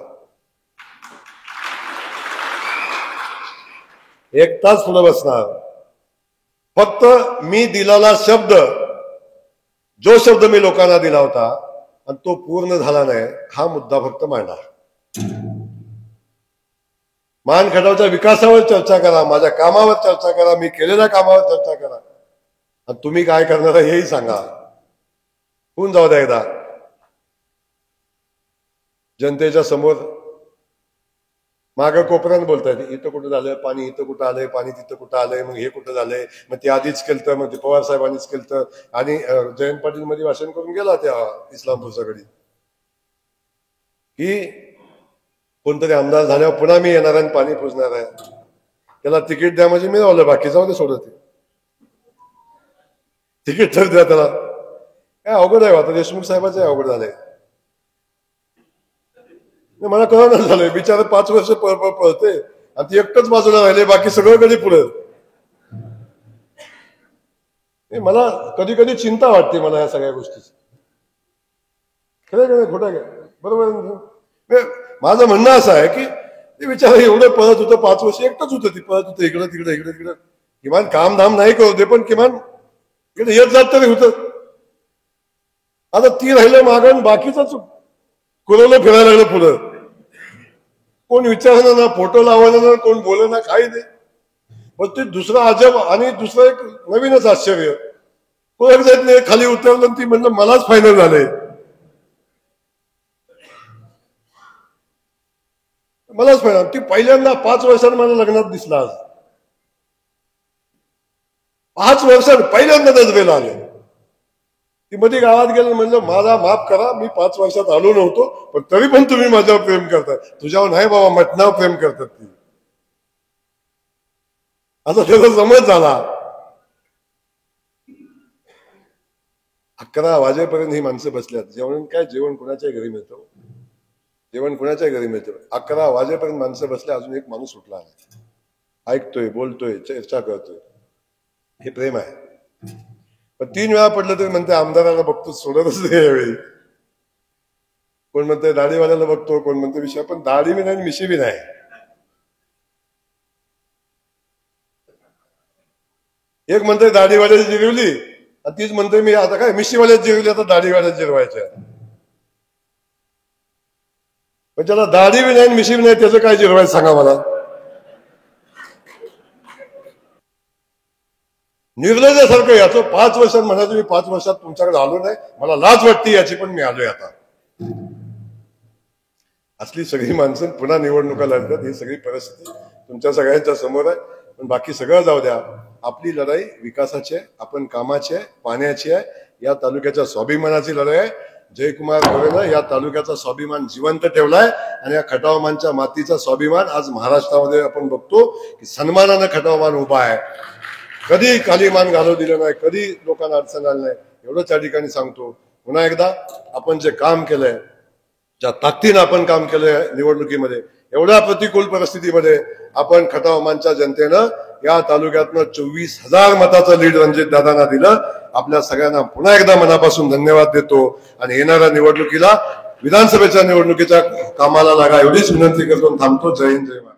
एकटाच पुढे बसणार. फक्त मी दिलेला शब्द, जो शब्द मी लोकांना दिला होता आणि तो पूर्ण झाला नाही, हा मुद्दा फक्त मांडा. मानखटावच्या विकासावर चर्चा करा, माझ्या कामावर चर्चा करा, मी केलेल्या कामावर चर्चा करा, आणि तुम्ही काय करणार आहे हेही सांगा. होऊन जाऊ द्या एकदा. जनतेच्या समोर मागं कोपऱ्यानं बोलतायत, इथं कुठं झालं पाणी, इथं कुठं आलंय पाणी, तिथं कुठं आलंय, मग हे कुठं झालंय, मग ते आधीच केलं, मग ते पवार साहेबांनीच केलं, आणि जयंत पाटील मध्ये भाषण करून गेला त्या इस्लामपूरच्या कडे, की कोणतरी आमदार झाल्यावर पुन्हा मी येणार आणि पाणी पुजणार आहे, त्याला तिकीट द्या म्हणजे मिळवलं, बाकी जाऊ दे सोडत, तिकीट तर द्या त्याला. काय अवघड आहे आता, देशमुख साहेबांचं अवघड झालंय. मला कळलं झालंय, बिचारा 5 वर्ष पळते आणि ती एकटंच बाजूला राहिले, बाकी सगळं कधी पुढे. मला कधी कधी चिंता वाटते मला या सगळ्या गोष्टीची. खरं काय खोटं काय, बरोबर. माझं म्हणणं असं आहे की ते बिचारा एवढं पळत होतं, 5 वर्ष एकटंच होतं, ती पळत होतं इकडं तिकडं इकडे तिकडं. किमान काम धाम नाही करू दे, पण किमान इकडे येत जात तरी होतं. आता ती राहिलं मागं, बाकीच कुरवलं फिरायला लागलं पुढं. कोण विचारलं ना, फोटो लावायला ना, कोण बोल ना, काही नाही. पण ते दुसरं अजब आणि दुसरं एक नवीनच आश्चर्य, कोण जात नाही, खाली उतरलं ती म्हणलं मलाच फायनल झालंय. मलाच फायनल. ती पहिल्यांदा 5 वर्षांनी मला लग्नात दिसला. आज 5 वर्षांनी पहिल्यांदा दसवेला आले. ती मध्ये गावात गेलं, म्हणलं मला माफ करा, मी 5 वर्षात आलो नव्हतो, पण तरी पण तुम्ही माझ्यावर प्रेम करता. तुझ्यावर नाही बाबा, मटणावर प्रेम करतात ती. आता त्याचा समज झाला. 11 वाजेपर्यंत ही माणसं बसल्यात. जेवण काय, जेवण कुणाच्या घरी मिळतं, जेवण कुणाच्या घरी मिळतं. 11 वाजेपर्यंत माणसं बसल्या, अजून एक माणूस सुटला नाही. ऐकतोय, बोलतोय, चर्चा करतोय. हे प्रेम आहे. पण 3 वेळा पडलं तरी म्हणते आमदाराला बघतो, सोडतच नाही यावेळी. कोण म्हणते दाढीवाल्याला बघतो, कोण म्हणते विषय, पण दाढी बी नाही मिशी बी नाही. एक म्हणते दाढीवाल्याची जिरवली, आणि तीच म्हणते मी आता काय मिशीवाल्यात जिरवली, आता दाढीवाल्यात जिरवायच्या. पण त्याला दाढी बी नाही मिशी बी नाही, त्याचं काय जिरवायचं सांगा मला. निर्लजासारखं याचं 5 वर्षात म्हणायचं, मी 5 वर्षात तुमच्याकडे आलो नाही, मला लाज वाटते याची, पण मी आलोय आता. असली सगळी माणसं पुन्हा निवडणुका लढतात. ही सगळी परिस्थिती तुमच्या सगळ्यांच्या समोर आहे. पण बाकी सगळं जाऊ द्या. आपली लढाई विकासाची आहे, आपण कामाची आहे, पाण्याची आहे. या तालुक्याच्या स्वाभिमानाची लढाई आहे. जयकुमार गोरेनं या तालुक्याचा स्वाभिमान जिवंत ठेवलाय आणि या खटावमानच्या मातीचा स्वाभिमान आज महाराष्ट्रामध्ये आपण बघतो की सन्मानानं खटावमान उभा आहे. कधी खाली मान घालू दिलं नाही, कधी लोकांना अडचण आली नाही. एवढंच या ठिकाणी सांगतो. पुन्हा एकदा आपण जे काम केलंय, ज्या ताकदीनं आपण काम केलंय निवडणुकीमध्ये, एवढ्या प्रतिकूल परिस्थितीमध्ये आपण खटावमानच्या जनतेनं या तालुक्यातनं 24,000 मताचं लीड रणजित दादांना दिलं. आपल्या सगळ्यांना पुन्हा एकदा मनापासून धन्यवाद देतो आणि येणाऱ्या निवडणुकीला विधानसभेच्या निवडणुकीच्या कामाला लागा एवढीच विनंती करतो. थांबतो. जय हिंद, जय महाराष्ट्र.